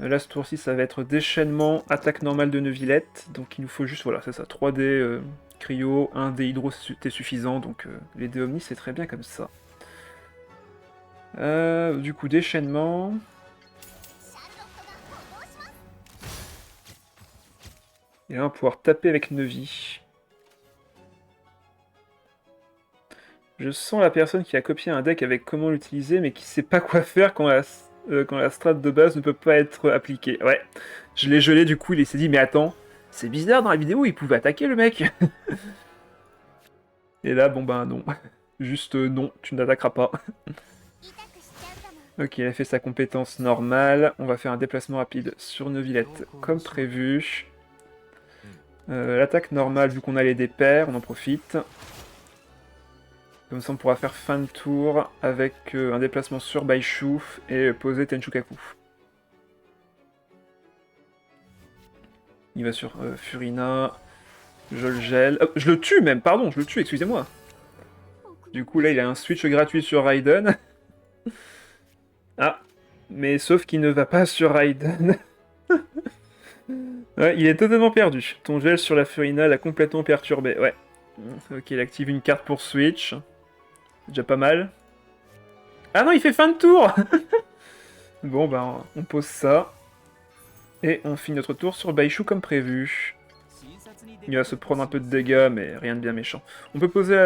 Là, ce tour-ci, ça va être déchaînement, attaque normale de Neuvillette. Donc il nous faut juste, voilà, c'est ça, 3D cryo, 1D hydro, c'était suffisant. Donc les dés omnis, c'est très bien comme ça. Du coup, déchaînement. Et là, on va pouvoir taper avec Neuvy. Je sens la personne qui a copié un deck avec comment l'utiliser, mais qui sait pas quoi faire quand la strat de base ne peut pas être appliquée. Ouais, je l'ai gelé, du coup, il s'est dit, mais attends, c'est bizarre, dans la vidéo, il pouvait attaquer le mec. Et là, bon ben non. Juste non, tu n'attaqueras pas. Ok, il a fait sa compétence normale. On va faire un déplacement rapide sur Neuvillette comme prévu. L'attaque normale, vu qu'on a les dés pairs, on en profite. Comme ça, on pourra faire fin de tour avec un déplacement sur Baishu et poser Tenchukaku. Il va sur Furina. Je le gèle. Oh, je le tue même, pardon, je le tue, excusez-moi. Du coup, là, il a un switch gratuit sur Raiden. Ah, mais sauf qu'il ne va pas sur Raiden. Ouais, il est totalement perdu. Ton gel sur la Furina l'a complètement perturbé, ouais. Ok, il active une carte pour switch. Déjà pas mal. Ah non, il fait fin de tour. Bon, bah, on pose ça. Et on finit notre tour sur Baishu comme prévu. Il va se prendre un peu de dégâts, mais rien de bien méchant. On peut poser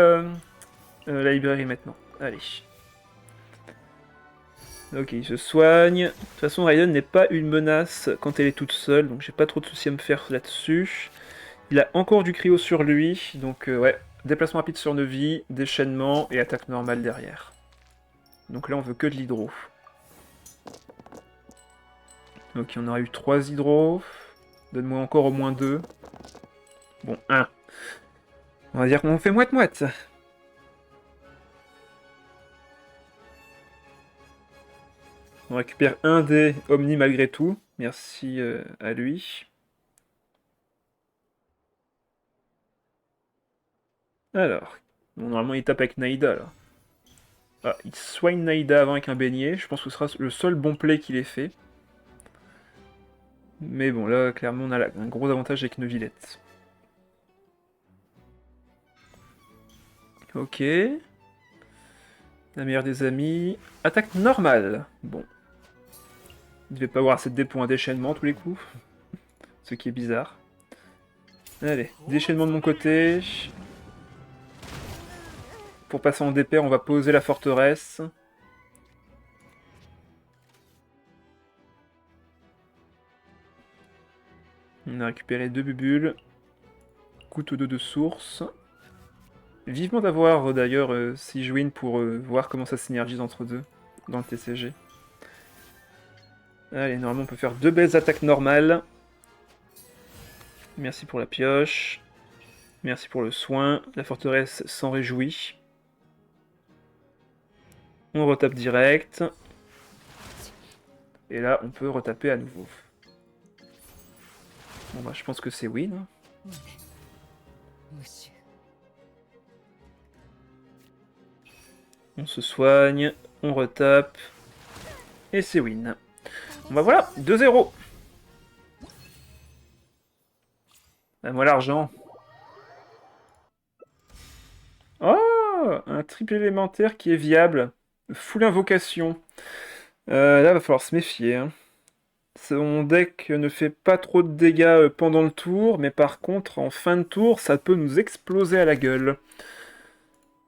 la librairie maintenant. Allez. Ok, il se soigne. De toute façon, Raiden n'est pas une menace quand elle est toute seule, donc j'ai pas trop de soucis à me faire là-dessus. Il a encore du cryo sur lui, donc ouais. Déplacement rapide sur Neuvy, déchaînement et attaque normale derrière. Donc là, on veut que de l'hydro. Ok, on aura eu 3 hydros. Donne-moi encore au moins 2. Bon, 1. On va dire qu'on fait moite-moite. On récupère un des Omni malgré tout. Merci à lui. Alors, bon, normalement il tape avec Naïda là. Ah, il soigne Naïda avant avec un beignet. Je pense que ce sera le seul bon play qu'il ait fait. Mais bon, là, clairement, on a un gros avantage avec Neuvillette. Ok. La meilleure des amies. Attaque normale. Bon. Il devait pas avoir assez de dés pour un déchaînement tous les coups. Ce qui est bizarre. Allez, déchaînement de mon côté. Pour passer en dépair, on va poser la forteresse. On a récupéré 2 bubules. Couteau de source. Vivement d'avoir d'ailleurs Sigewin pour voir comment ça synergise entre deux dans le TCG. Allez, normalement on peut faire 2 belles attaques normales. Merci pour la pioche. Merci pour le soin. La forteresse s'en réjouit. On retape direct. Et là, on peut retaper à nouveau. Bon bah, je pense que c'est win. On se soigne, on retape. Et c'est win. Bon bah voilà, 2-0. À moi l'argent. Oh, un triple élémentaire qui est viable. Full invocation. Là, va falloir se méfier. Hein. Son deck ne fait pas trop de dégâts pendant le tour, mais par contre, en fin de tour, ça peut nous exploser à la gueule.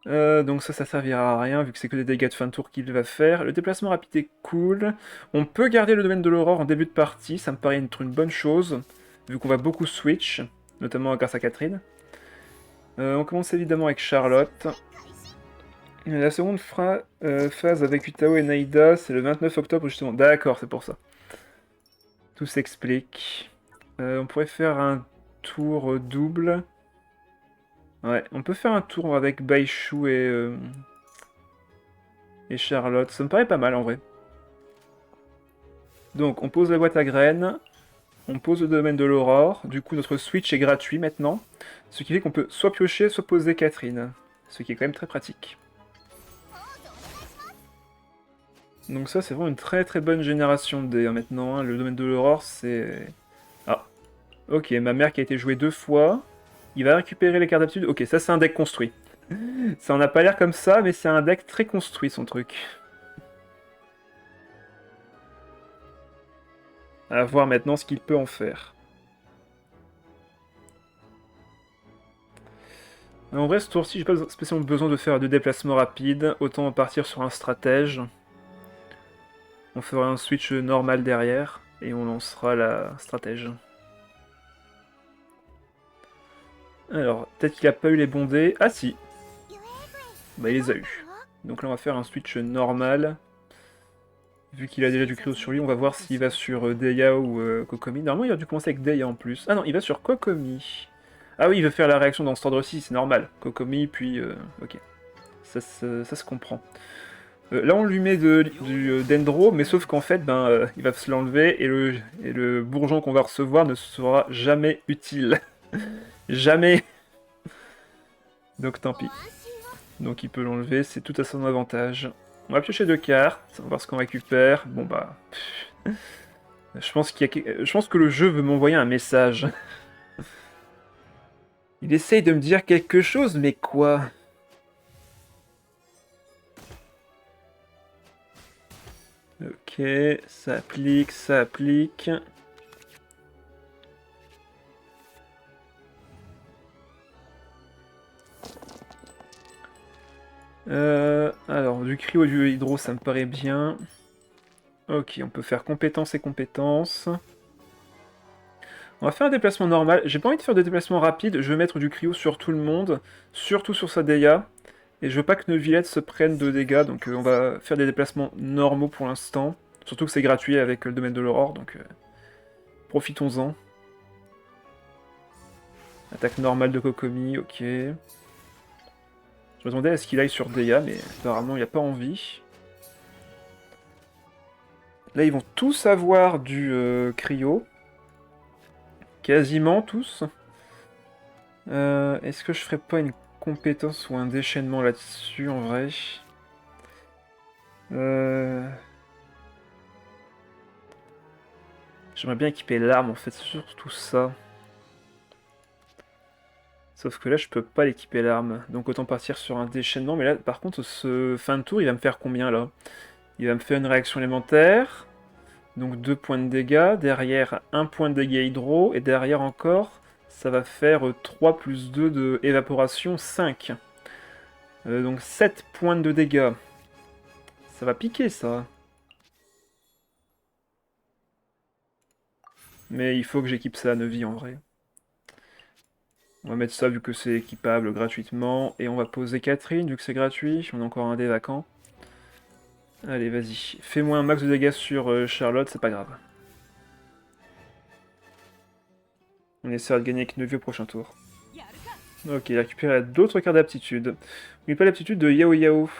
Donc ça servira à rien, vu que c'est que des dégâts de fin de tour qu'il va faire. Le déplacement rapide est cool. On peut garder le domaine de l'aurore en début de partie, ça me paraît être une bonne chose, vu qu'on va beaucoup switch, notamment grâce à Catherine. On commence évidemment avec Charlotte. La seconde phase avec Utao et Naïda, c'est le 29 octobre justement. D'accord, c'est pour ça. Tout s'explique. On pourrait faire un tour double. Ouais, on peut faire un tour avec Baishu et Charlotte. Ça me paraît pas mal en vrai. Donc, on pose la boîte à graines. On pose le domaine de l'aurore. Du coup, notre switch est gratuit maintenant. Ce qui fait qu'on peut soit piocher, soit poser Catherine. Ce qui est quand même très pratique. Donc ça, c'est vraiment une très très bonne génération de dés hein, maintenant. Hein. Le domaine de l'aurore, c'est... Ah, ok, ma mère qui a été jouée 2 fois. Il va récupérer les cartes d'habitude. Ok, ça c'est un deck construit. Ça en a pas l'air comme ça, mais c'est un deck très construit son truc. À voir maintenant ce qu'il peut en faire. En vrai, ce tour-ci, j'ai pas spécialement besoin de faire de déplacements rapides. Autant partir sur un stratège. On fera un switch normal derrière. Et on lancera la stratège. Alors, peut-être qu'il a pas eu les bons dés. Ah si. Bah il les a eu. Donc là on va faire un switch normal. Vu qu'il a déjà du cryo sur lui, on va voir s'il va sur Deya ou Kokomi. Normalement il a dû commencer avec Deya en plus. Ah non, il va sur Kokomi. Ah oui, il veut faire la réaction dans cet ordre-ci, c'est normal. Kokomi, puis... ok. Ça se comprend. Là on lui met du Dendro, mais sauf qu'en fait, il va se l'enlever et le bourgeon qu'on va recevoir ne sera jamais utile. Jamais. Donc tant pis. Donc il peut l'enlever, c'est tout à son avantage. On va piocher 2 cartes, on va voir ce qu'on récupère. Bon bah... Je pense je pense que le jeu veut m'envoyer un message. Il essaye de me dire quelque chose, mais quoi? Ok, ça applique, ça applique. Alors, du cryo et du hydro, ça me paraît bien. Ok, on peut faire compétences et compétences. On va faire un déplacement normal. J'ai pas envie de faire des déplacements rapides. Je vais mettre du cryo sur tout le monde, surtout sur Sadeya. Et je veux pas que Neuvillette se prenne de dégâts, donc on va faire des déplacements normaux pour l'instant. Surtout que c'est gratuit avec le domaine de l'aurore, donc profitons-en. Attaque normale de Kokomi, ok. Je m'attendais à ce qu'il aille sur Deya, mais apparemment il a pas envie. Là ils vont tous avoir du cryo. Quasiment tous. Est-ce que je ferais pas une compétence ou un déchaînement là-dessus en vrai? J'aimerais bien équiper l'arme en fait, c'est surtout ça. Sauf que là je peux pas l'équiper l'arme, donc autant partir sur un déchaînement, mais là par contre ce fin de tour il va me faire combien là? Il va me faire une réaction élémentaire, donc 2 points de dégâts, derrière 1 point de dégâts hydro, et derrière encore ça va faire 3 plus 2 de évaporation, 5. Donc 7 points de dégâts. Ça va piquer ça. Mais il faut que j'équipe ça à Neuville en vrai. On va mettre ça vu que c'est équipable gratuitement. Et on va poser Catherine vu que c'est gratuit. On a encore un dé vacant. Allez, vas-y. Fais-moi un max de dégâts sur Charlotte, c'est pas grave. On essaiera de gagner avec Neuville au prochain tour. Ok, il a récupéré d'autres cartes d'aptitude. N'oublie pas l'aptitude de Yao Yao.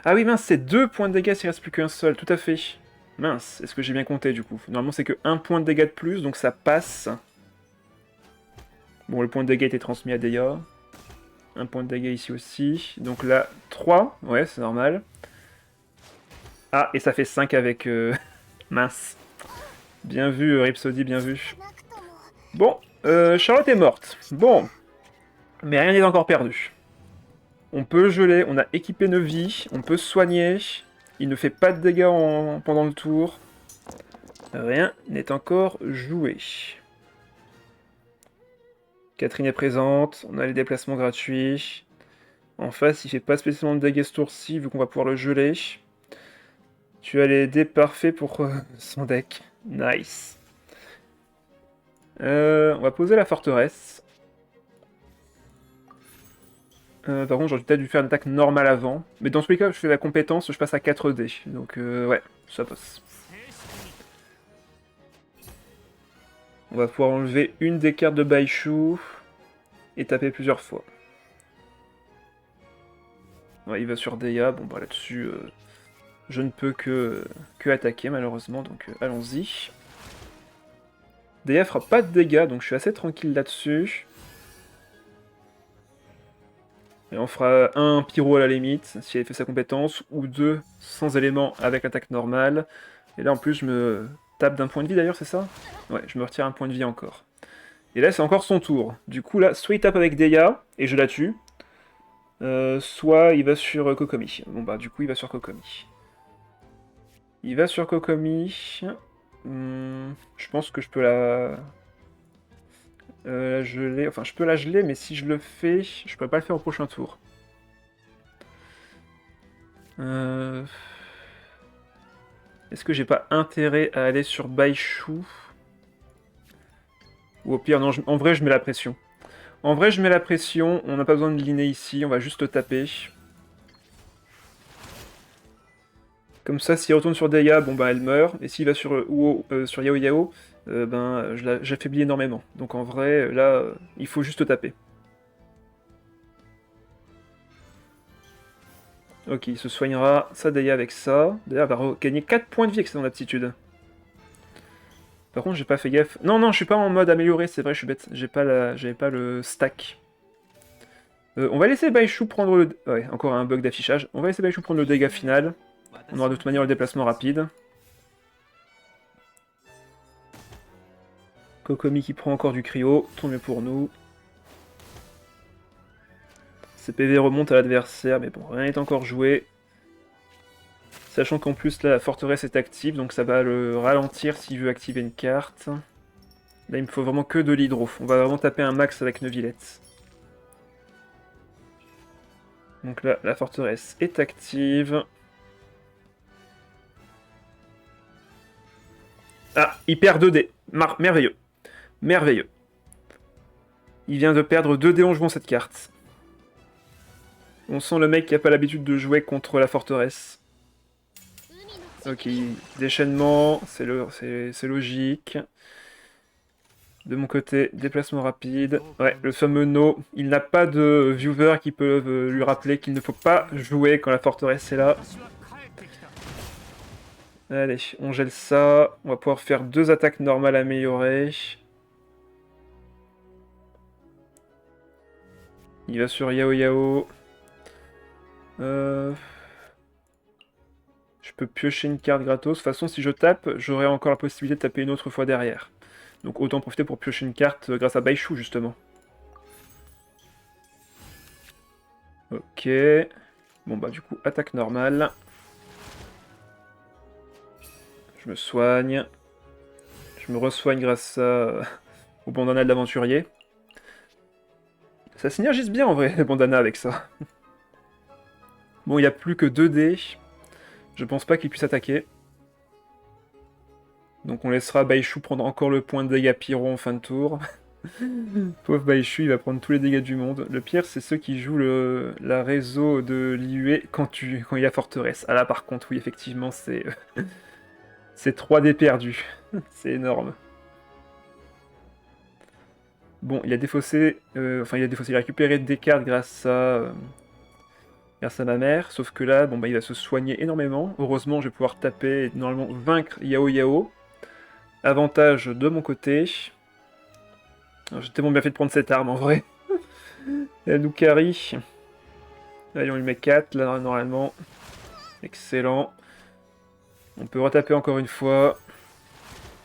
Ah oui, mince, c'est 2 points de dégâts s'il reste plus qu'un seul, tout à fait. Mince, est-ce que j'ai bien compté du coup? Normalement c'est que 1 point de dégâts de plus, donc ça passe. Bon, le point de dégâts était transmis à Deya. Un point de dégâts ici aussi. Donc là, 3. Ouais, c'est normal. Ah, et ça fait 5 avec... mince. Bien vu, Rhapsody, bien vu. Bon, Charlotte est morte. Bon. Mais rien n'est encore perdu. On peut geler, on a équipé nos vies, on peut soigner. Il ne fait pas de dégâts pendant le tour. Rien n'est encore joué. Catherine est présente, on a les déplacements gratuits. En face, il fait pas spécialement de dégâts ce tour-ci, vu qu'on va pouvoir le geler. Tu as les dés parfaits pour son deck. Nice. On va poser la forteresse. Par contre, j'aurais peut-être dû faire une attaque normale avant. Mais dans tous les cas, je fais la compétence, je passe à 4 dés. Donc ouais, ça passe. On va pouvoir enlever une des cartes de Baishu et taper plusieurs fois. Ouais, il va sur Deya, bon bah là-dessus, je ne peux que attaquer malheureusement, donc allons-y. Deya fera pas de dégâts, donc je suis assez tranquille là-dessus. Et on fera un pyro à la limite, si elle fait sa compétence, ou deux sans élément avec attaque normale. Et là en plus je me tape d'un point de vie d'ailleurs, c'est ça? Ouais, je me retire un point de vie encore. Et là c'est encore son tour. Du coup là, soit il tape avec Deya, et je la tue, soit il va sur Kokomi. Bon bah du coup il va sur Kokomi. Il va sur Kokomi. Je pense que je peux la geler. Enfin je peux la geler, mais si je le fais, je peux pas le faire au prochain tour. Est-ce que j'ai pas intérêt à aller sur Baishu? Ou au pire, non, en vrai je mets la pression. En vrai je mets la pression, on n'a pas besoin de liner ici, on va juste le taper. Comme ça, s'il retourne sur Deya, bon bah elle meurt, et s'il va sur sur Yao Yao, ben j'affaiblis énormément. Donc en vrai, là, il faut juste taper. Ok, il se soignera sa Deya avec ça. D'ailleurs, elle va gagner 4 points de vie avec son aptitude. Par contre, j'ai pas fait gaffe. Non, non, je suis pas en mode amélioré, c'est vrai, je suis bête. J'avais pas le stack. On va laisser Baishu prendre le... Ouais, encore un bug d'affichage. On va laisser Baishu prendre le dégât final. On aura de toute manière le déplacement rapide. Kokomi qui prend encore du cryo, tant mieux pour nous. Ses PV remontent à l'adversaire, mais bon, rien n'est encore joué. Sachant qu'en plus, là, la forteresse est active, donc ça va le ralentir s'il veut activer une carte. Là, il me faut vraiment que de l'hydro. On va vraiment taper un max avec Neuvillette. Donc là, la forteresse est active. Ah, il perd 2 dés. Merveilleux. Merveilleux. Il vient de perdre 2 dés en jouant cette carte. On sent le mec qui a pas l'habitude de jouer contre la forteresse. Ok, déchaînement, c'est logique. De mon côté, déplacement rapide. Ouais, le fameux No. Il n'a pas de viewers qui peuvent lui rappeler qu'il ne faut pas jouer quand la forteresse est là. Allez, on gèle ça. On va pouvoir faire 2 attaques normales améliorées. Il va sur Yao Yao. Je peux piocher une carte gratos. De toute façon, si je tape, j'aurai encore la possibilité de taper une autre fois derrière. Donc autant profiter pour piocher une carte grâce à Baishu, justement. Ok. Bon bah du coup, attaque normale. Je me soigne. Je me resoigne grâce au bandana de l'aventurier. Ça synergise bien en vrai, le bandana avec ça. Bon, il n'y a plus que 2 dés. Je pense pas qu'il puisse attaquer. Donc on laissera Baishu prendre encore le point de dégâts pyro en fin de tour. Pauvre Baishu, il va prendre tous les dégâts du monde. Le pire, c'est ceux qui jouent la réseau de l'IUE quand il y a forteresse. Ah là, par contre, oui, effectivement, c'est 3 dés perdus. C'est énorme. Bon, il a défaussé... il a récupéré des cartes grâce à ma mère. Sauf que là, bon, bah, il va se soigner énormément. Heureusement, je vais pouvoir taper et normalement vaincre Yao Yao. Avantage de mon côté. J'ai tellement bien fait de prendre cette arme en vrai. Elle nous carry. Allez, on lui met 4 là normalement. Excellent. On peut retaper encore une fois.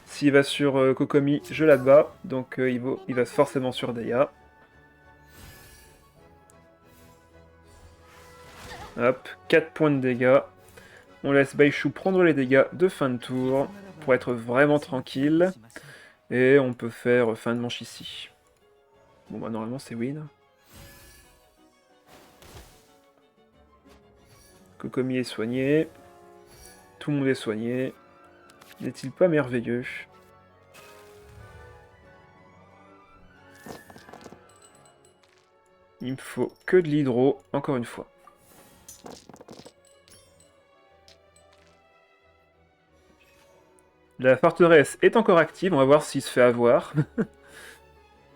S'il va sur Kokomi, je la bats. Donc il va forcément sur Deya. Hop, 4 points de dégâts. On laisse Baishu prendre les dégâts de fin de tour pour être vraiment tranquille. Et on peut faire fin de manche ici. Bon bah normalement c'est win. Kokomi est soigné. Tout le monde est soigné. N'est-il pas merveilleux? Il me faut que de l'hydro, encore une fois. La forteresse est encore active, on va voir s'il se fait avoir.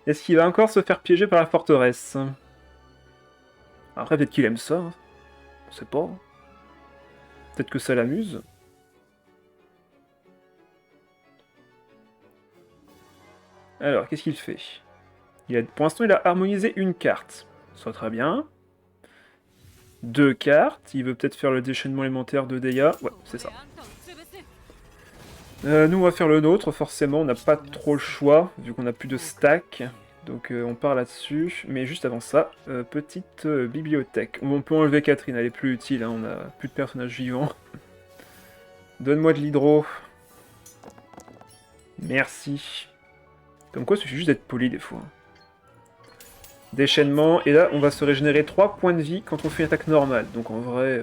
Est-ce qu'il va encore se faire piéger par la forteresse? Après, peut-être qu'il aime ça, hein. On sait pas. Peut-être que ça l'amuse. Alors, qu'est-ce qu'il fait? Pour l'instant, il a harmonisé une carte. Ça très bien. 2 cartes. Il veut peut-être faire le déchaînement élémentaire de dégâts. Ouais, c'est ça. Nous, on va faire le nôtre, forcément. On n'a pas trop le choix, vu qu'on n'a plus de stack. Donc, on part là-dessus. Mais juste avant ça, petite bibliothèque. On peut enlever Catherine, elle est plus utile. Hein, on n'a plus de personnages vivants. Donne-moi de l'hydro. Merci. Comme quoi, il suffit juste d'être poli des fois. Déchaînement, et là on va se régénérer 3 points de vie quand on fait une attaque normale. Donc en vrai,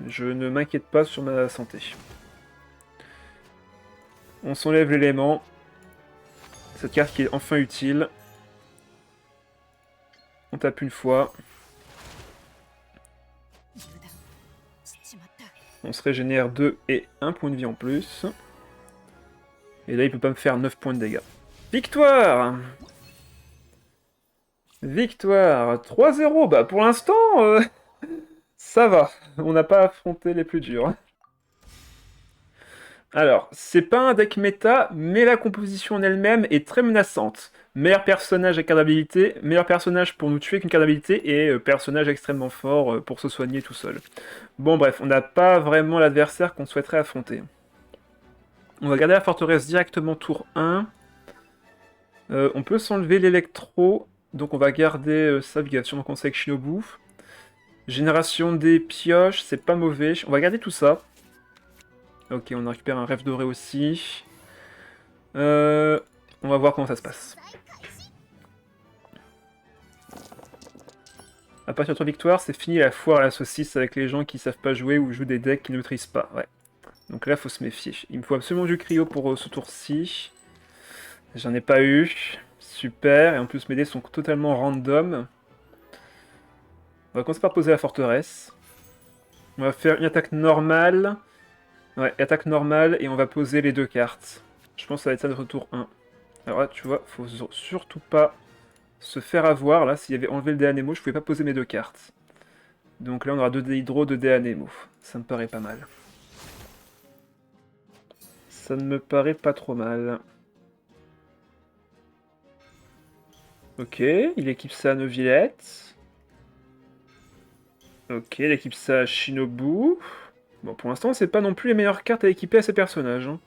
je ne m'inquiète pas sur ma santé. On s'enlève l'élément. Cette carte qui est enfin utile. On tape une fois. On se régénère 2 et 1 point de vie en plus. Et là il peut pas me faire 9 points de dégâts. Victoire! Victoire 3-0, bah pour l'instant, ça va. On n'a pas affronté les plus durs. Alors, c'est pas un deck méta, mais la composition en elle-même est très menaçante. Meilleur personnage avec carte d'habilité, meilleur personnage pour nous tuer qu'une carte d'habilité, et personnage extrêmement fort pour se soigner tout seul. Bon bref, on n'a pas vraiment l'adversaire qu'on souhaiterait affronter. On va garder la forteresse directement tour 1. On peut s'enlever l'électro, donc on va garder ça, il y a sûrement conseil avec Shinobu. Génération des pioches, c'est pas mauvais. On va garder tout ça. Ok, on récupère un rêve doré aussi. On va voir comment ça se passe. À partir de 3 victoires, c'est fini la foire à la saucisse avec les gens qui savent pas jouer ou jouent des decks qui ne maîtrisent pas. Ouais. Donc là, faut se méfier. Il me faut absolument du cryo pour ce tour-ci. J'en ai pas eu. Super. Et en plus, mes dés sont totalement random. On va commencer par poser la forteresse. On va faire une attaque normale. Ouais, attaque normale et on va poser les 2 cartes. Je pense que ça va être ça notre tour 1. Alors là, tu vois, faut surtout pas se faire avoir. Là, s'il y avait enlevé le dé Anemo, je pouvais pas poser mes 2 cartes. Donc là, on aura 2 dés hydro, 2 dés Anemo. Ça me paraît pas mal. Ça ne me paraît pas trop mal. Ok, il équipe ça à Neuvillette. Ok, il équipe ça à Shinobu. Bon, pour l'instant, c'est pas non plus les meilleures cartes à équiper à ces personnages. Hein.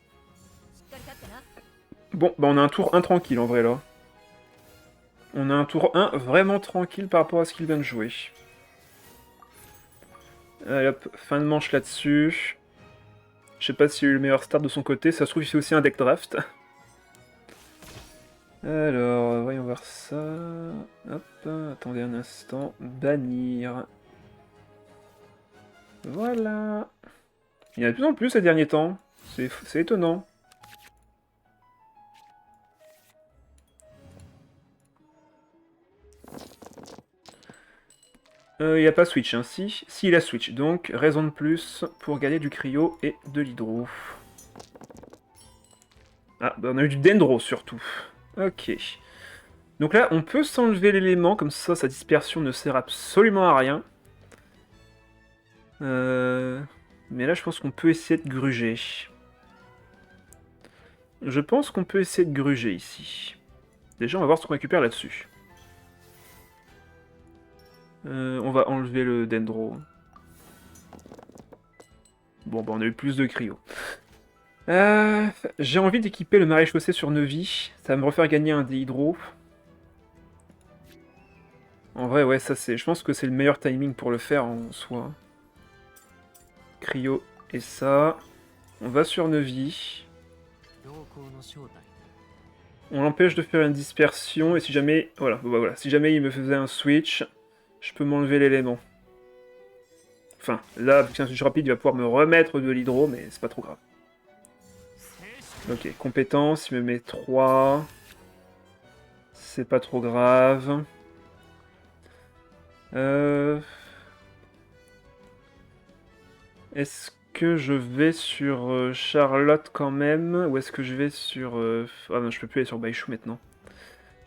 Bon, bah on a un tour 1 tranquille en vrai là. On a un tour 1 vraiment tranquille par rapport à ce qu'il vient de jouer. Allez hop, fin de manche là-dessus. Je sais pas s'il a eu le meilleur start de son côté, ça se trouve il fait aussi un deck draft. Alors, voyons voir ça. Hop, attendez un instant. Bannir. Voilà. Il y en a de plus en plus ces derniers temps. C'est étonnant. Il n'y a pas Switch, hein. Si, il a Switch. Donc, raison de plus pour gagner du cryo et de l'hydro. Ah, bah on a eu du dendro surtout. Ok. Donc là, on peut s'enlever l'élément, comme ça, sa dispersion ne sert absolument à rien. Mais là, je pense qu'on peut essayer de gruger. Je pense qu'on peut essayer de gruger ici. Déjà, on va voir ce qu'on récupère là-dessus. On va enlever le dendro. Bon, bah on a eu plus de cryo. J'ai envie d'équiper le maréchaussée sur Neuvy. Ça va me refaire gagner un des hydro. En vrai, ouais, ça c'est. Je pense que c'est le meilleur timing pour le faire en soi. Cryo et ça. On va sur Neuvy. On l'empêche de faire une dispersion et si jamais. Voilà, bah voilà. Si jamais il me faisait un switch, je peux m'enlever l'élément. Enfin, là, vu que c'est un switch rapide, il va pouvoir me remettre de l'hydro, mais c'est pas trop grave. Ok, compétence, il me met 3. C'est pas trop grave. Est-ce que je vais sur Charlotte quand même? Ou est-ce que je vais sur... Ah non, je peux plus aller sur Baishu maintenant.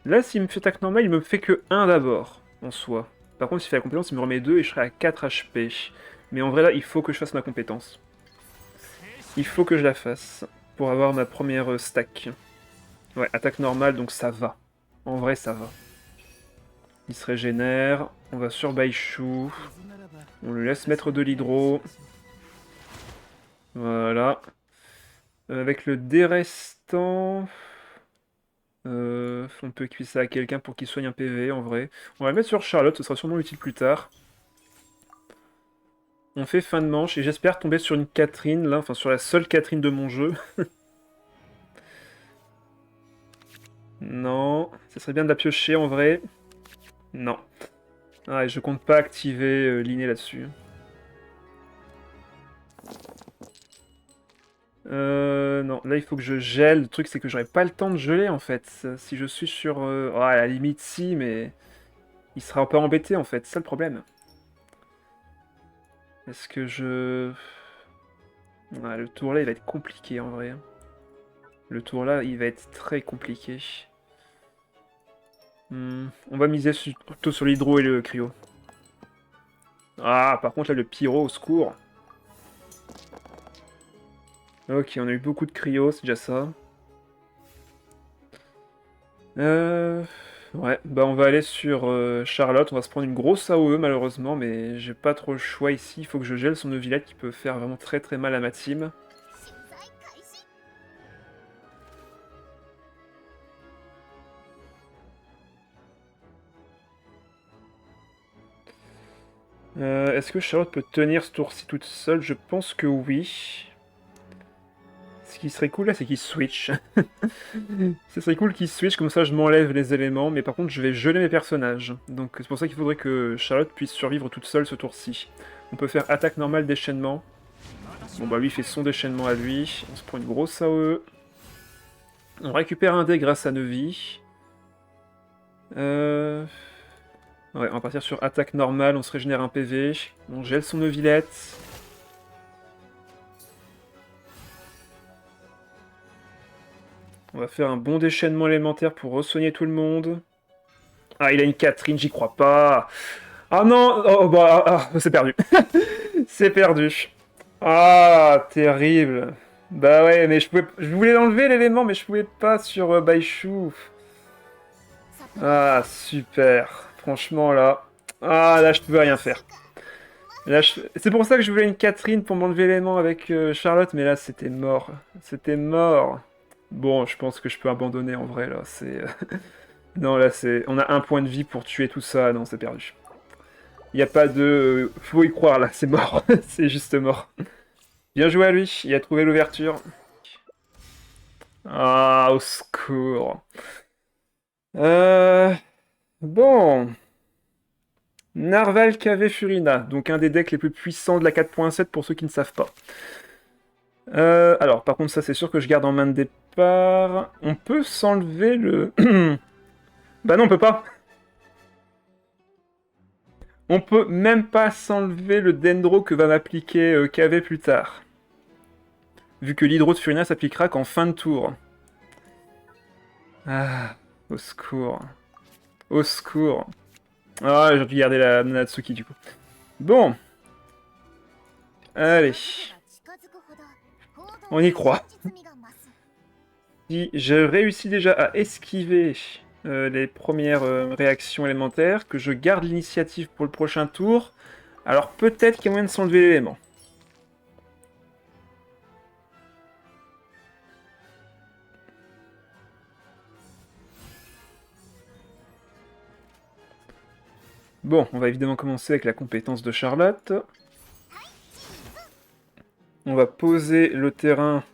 Là, s'il me fait attaque normale, il me fait que 1 d'abord, en soi. Par contre, s'il fait la compétence, il me remet 2 et je serai à 4 HP. Mais en vrai, là, il faut que je fasse ma compétence. Il faut que je la fasse pour avoir ma première stack. Ouais, attaque normale, donc ça va. En vrai, ça va. Il se régénère. On va sur Baishu. On le laisse mettre de l'hydro. Voilà. Avec le dé restant... on peut cuire ça à quelqu'un pour qu'il soigne un PV, en vrai. On va le mettre sur Charlotte, ce sera sûrement utile plus tard. On fait fin de manche, et j'espère tomber sur une Catherine, là, enfin sur la seule Catherine de mon jeu. Non, ça serait bien de la piocher en vrai. Non. Ah, et je compte pas activer l'inné là-dessus. Non, là il faut que je gèle. Le truc c'est que j'aurais pas le temps de geler en fait. Si je suis sur... Oh, à la limite si, mais... Il sera pas embêté en fait, c'est ça le problème. Est-ce que je... Ah, le tour là il va être compliqué en vrai. Le tour là il va être très compliqué. On va miser plutôt sur l'hydro et le cryo. Ah, par contre là le pyro au secours. Ok, on a eu beaucoup de cryo, c'est déjà ça. Euh... Ouais, bah on va aller sur Charlotte, on va se prendre une grosse AOE malheureusement, mais j'ai pas trop le choix ici, il faut que je gèle son Neuvillette qui peut faire vraiment très très mal à ma team. Est-ce que Charlotte peut tenir ce tour-ci toute seule? Je pense que oui. Ce qui serait cool là, c'est qu'il switch. Ce serait cool qu'il switch, comme ça je m'enlève les éléments, mais par contre je vais geler mes personnages. Donc c'est pour ça qu'il faudrait que Charlotte puisse survivre toute seule ce tour-ci. On peut faire attaque normale déchaînement. Bon bah lui il fait son déchaînement à lui. On se prend une grosse AOE. On récupère un dé grâce à Neuvy. Ouais, on va partir sur attaque normale, on se régénère un PV. On gèle son Neuvillette. On va faire un bon déchaînement élémentaire pour re-soigner tout le monde. Ah, il a une Catherine, j'y crois pas. Ah non, oh, bah, c'est perdu. C'est perdu. Ah, terrible. Bah ouais, mais je voulais l'enlever l'élément, mais je pouvais pas sur Baishu. Ah, super. Franchement, là... Ah, là, je pouvais rien faire. Là, c'est pour ça que je voulais une Catherine pour m'enlever l'élément avec Charlotte, mais là, c'était mort. C'était mort. Bon, je pense que je peux abandonner en vrai, là. C'est... Non, là, c'est... On a un point de vie pour tuer tout ça. Non, c'est perdu. Il n'y a pas de... Faut y croire, là. C'est mort. C'est juste mort. Bien joué à lui. Il a trouvé l'ouverture. Ah, au secours. Euh... Bon... Narval KV Furina, donc un des decks les plus puissants de la 4.7 pour ceux qui ne savent pas. Alors, par contre, ça c'est sûr que je garde en main de départ. On peut s'enlever le... Bah non, on peut pas. On peut même pas s'enlever le Dendro que va m'appliquer KV plus tard. Vu que l'Hydro de Furina s'appliquera qu'en fin de tour. Ah, au secours. Au secours. Ah, j'ai dû garder la Natsuki du coup. Bon. Allez. On y croit. Si je réussis déjà à esquiver les premières réactions élémentaires, que je garde l'initiative pour le prochain tour, alors peut-être qu'il y a moyen de s'enlever l'élément. Bon, on va évidemment commencer avec la compétence de Charlotte. On va poser le terrain,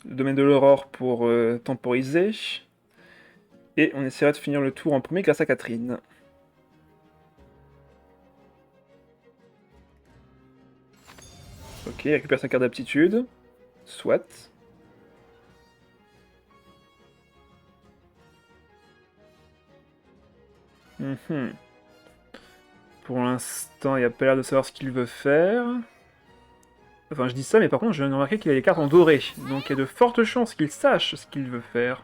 le domaine de l'aurore pour temporiser. Et on essaiera de finir le tour en premier grâce à Catherine. Ok, récupère sa carte d'aptitude. Soit. Pour l'instant, il n'y a pas l'air de savoir ce qu'il veut faire. Enfin, je dis ça, mais par contre, je viens de remarquer qu'il a les cartes en doré. Donc il y a de fortes chances qu'il sache ce qu'il veut faire.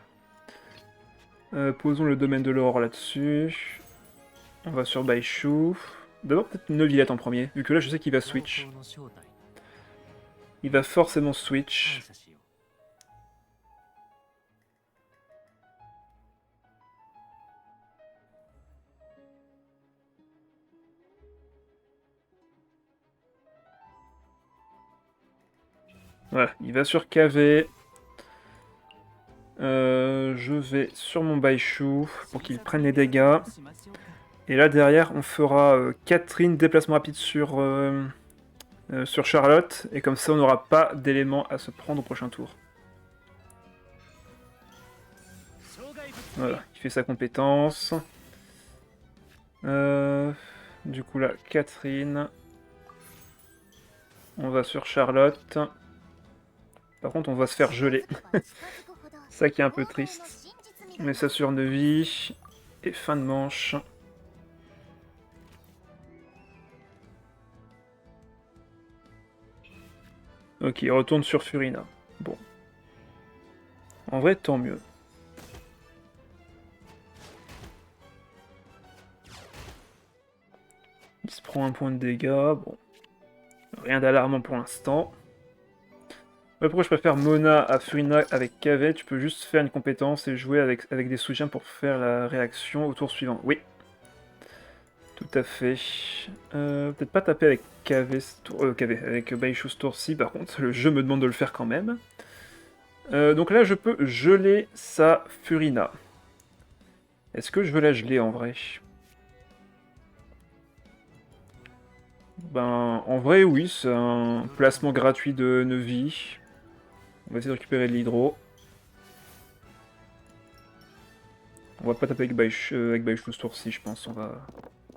Posons le domaine de l'aurore là-dessus. On va sur Baishu. D'abord, peut-être Neuvillette en premier, vu que là, je sais qu'il va switch. Il va forcément switch. Voilà, il va sur KV. Je vais sur mon Baishu pour qu'il prenne les dégâts. Et là, derrière, on fera Catherine, déplacement rapide sur Charlotte. Et comme ça, on n'aura pas d'éléments à se prendre au prochain tour. Voilà, il fait sa compétence. Du coup là, Catherine. On va sur Charlotte. Par contre, on va se faire geler. Ça qui est un peu triste. On met ça sur Neuvy. Et fin de manche. Ok, il retourne sur Furina. Bon. En vrai, tant mieux. Il se prend un point de dégâts. Bon. Rien d'alarmant pour l'instant. Pourquoi je préfère Mona à Furina avec KV? Tu peux juste faire une compétence et jouer avec des soutiens pour faire la réaction au tour suivant. Oui. Tout à fait. Peut-être pas taper avec KV, avec Baishu ce tour-ci, par contre, le jeu me demande de le faire quand même. Donc là, je peux geler sa Furina. Est-ce que je veux la geler en vrai? Ben, en vrai, oui, c'est un placement gratuit de Neuvy. On va essayer de récupérer de l'hydro. On va pas taper avec Baishu ce tour-ci, je pense. On va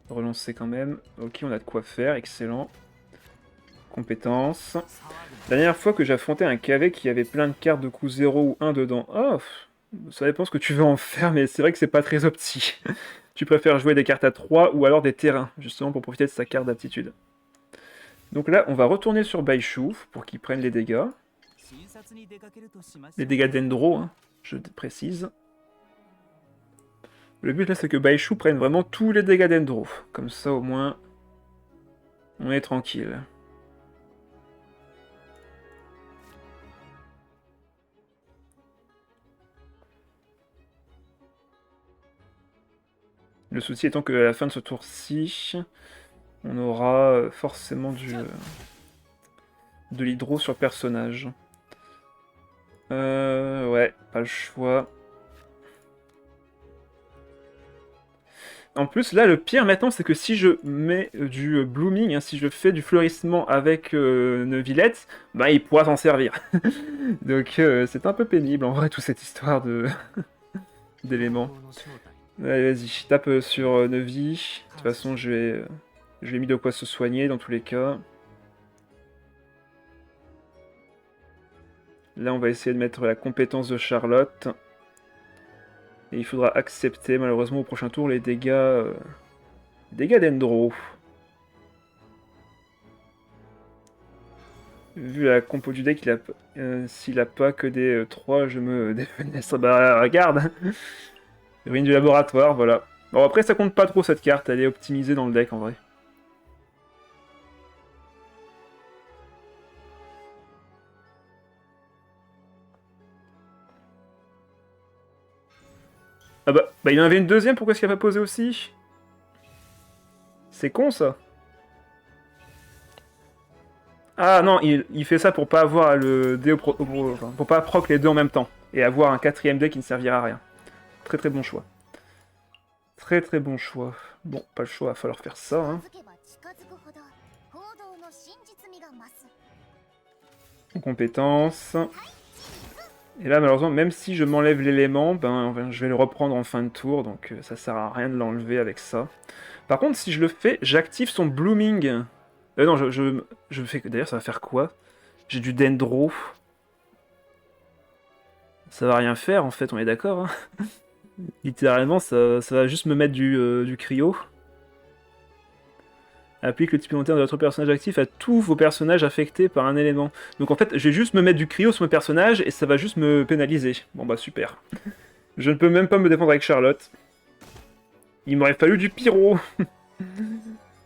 relancer quand même. Ok, on a de quoi faire, excellent. Compétences. La dernière fois que j'affrontais un KV qui avait plein de cartes de coup 0 ou 1 dedans. Oh, ça dépend ce que tu veux en faire, mais c'est vrai que c'est pas très opti. Tu préfères jouer des cartes à 3 ou alors des terrains, justement pour profiter de sa carte d'aptitude. Donc là, on va retourner sur Baishu pour qu'il prenne les dégâts. Les dégâts d'Endro, hein, je précise. Le but là, c'est que Baishu prenne vraiment tous les dégâts d'Endro. Comme ça, au moins, on est tranquille. Le souci étant qu'à la fin de ce tour-ci, on aura forcément de l'hydro sur le personnage. Ouais, pas le choix. En plus, là, le pire maintenant, c'est que si je mets du blooming, hein, si je fais du fleurissement avec Neuvillette, bah il pourra s'en servir. Donc c'est un peu pénible en vrai, toute cette histoire d'éléments. Allez, vas-y, tape sur Neuvy. De toute façon, je lui ai mis de quoi se soigner dans tous les cas. Là, on va essayer de mettre la compétence de Charlotte. Et il faudra accepter, malheureusement, au prochain tour, les dégâts d'Endro. Vu la compo du deck, s'il a pas que des 3, je me défenestre. Bah, regarde. Ruine du laboratoire, voilà. Bon, après, ça compte pas trop, cette carte. Elle est optimisée dans le deck, en vrai. Ah bah, il y en avait une deuxième, pourquoi est-ce qu'il a pas posé aussi? C'est con, ça. Ah non, il fait ça pour pas avoir le dé enfin, pour pas proc les deux en même temps. Et avoir un quatrième dé qui ne servira à rien. Très très bon choix. Très très bon choix. Bon, pas le choix, il va falloir faire ça. Hein. En compétences. Et là, malheureusement, même si je m'enlève l'élément, ben, je vais le reprendre en fin de tour, donc ça sert à rien de l'enlever avec ça. Par contre, si je le fais, j'active son blooming. Non, je fais... D'ailleurs, ça va faire quoi? J'ai du dendro. Ça va rien faire, en fait, on est d'accord. Hein. Littéralement, ça va juste me mettre du cryo. Applique le type élémentaire de votre personnage actif à tous vos personnages affectés par un élément. Donc en fait, je vais juste me mettre du cryo sur mes personnages et ça va juste me pénaliser. Bon bah super. Je ne peux même pas me défendre avec Charlotte. Il m'aurait fallu du pyro.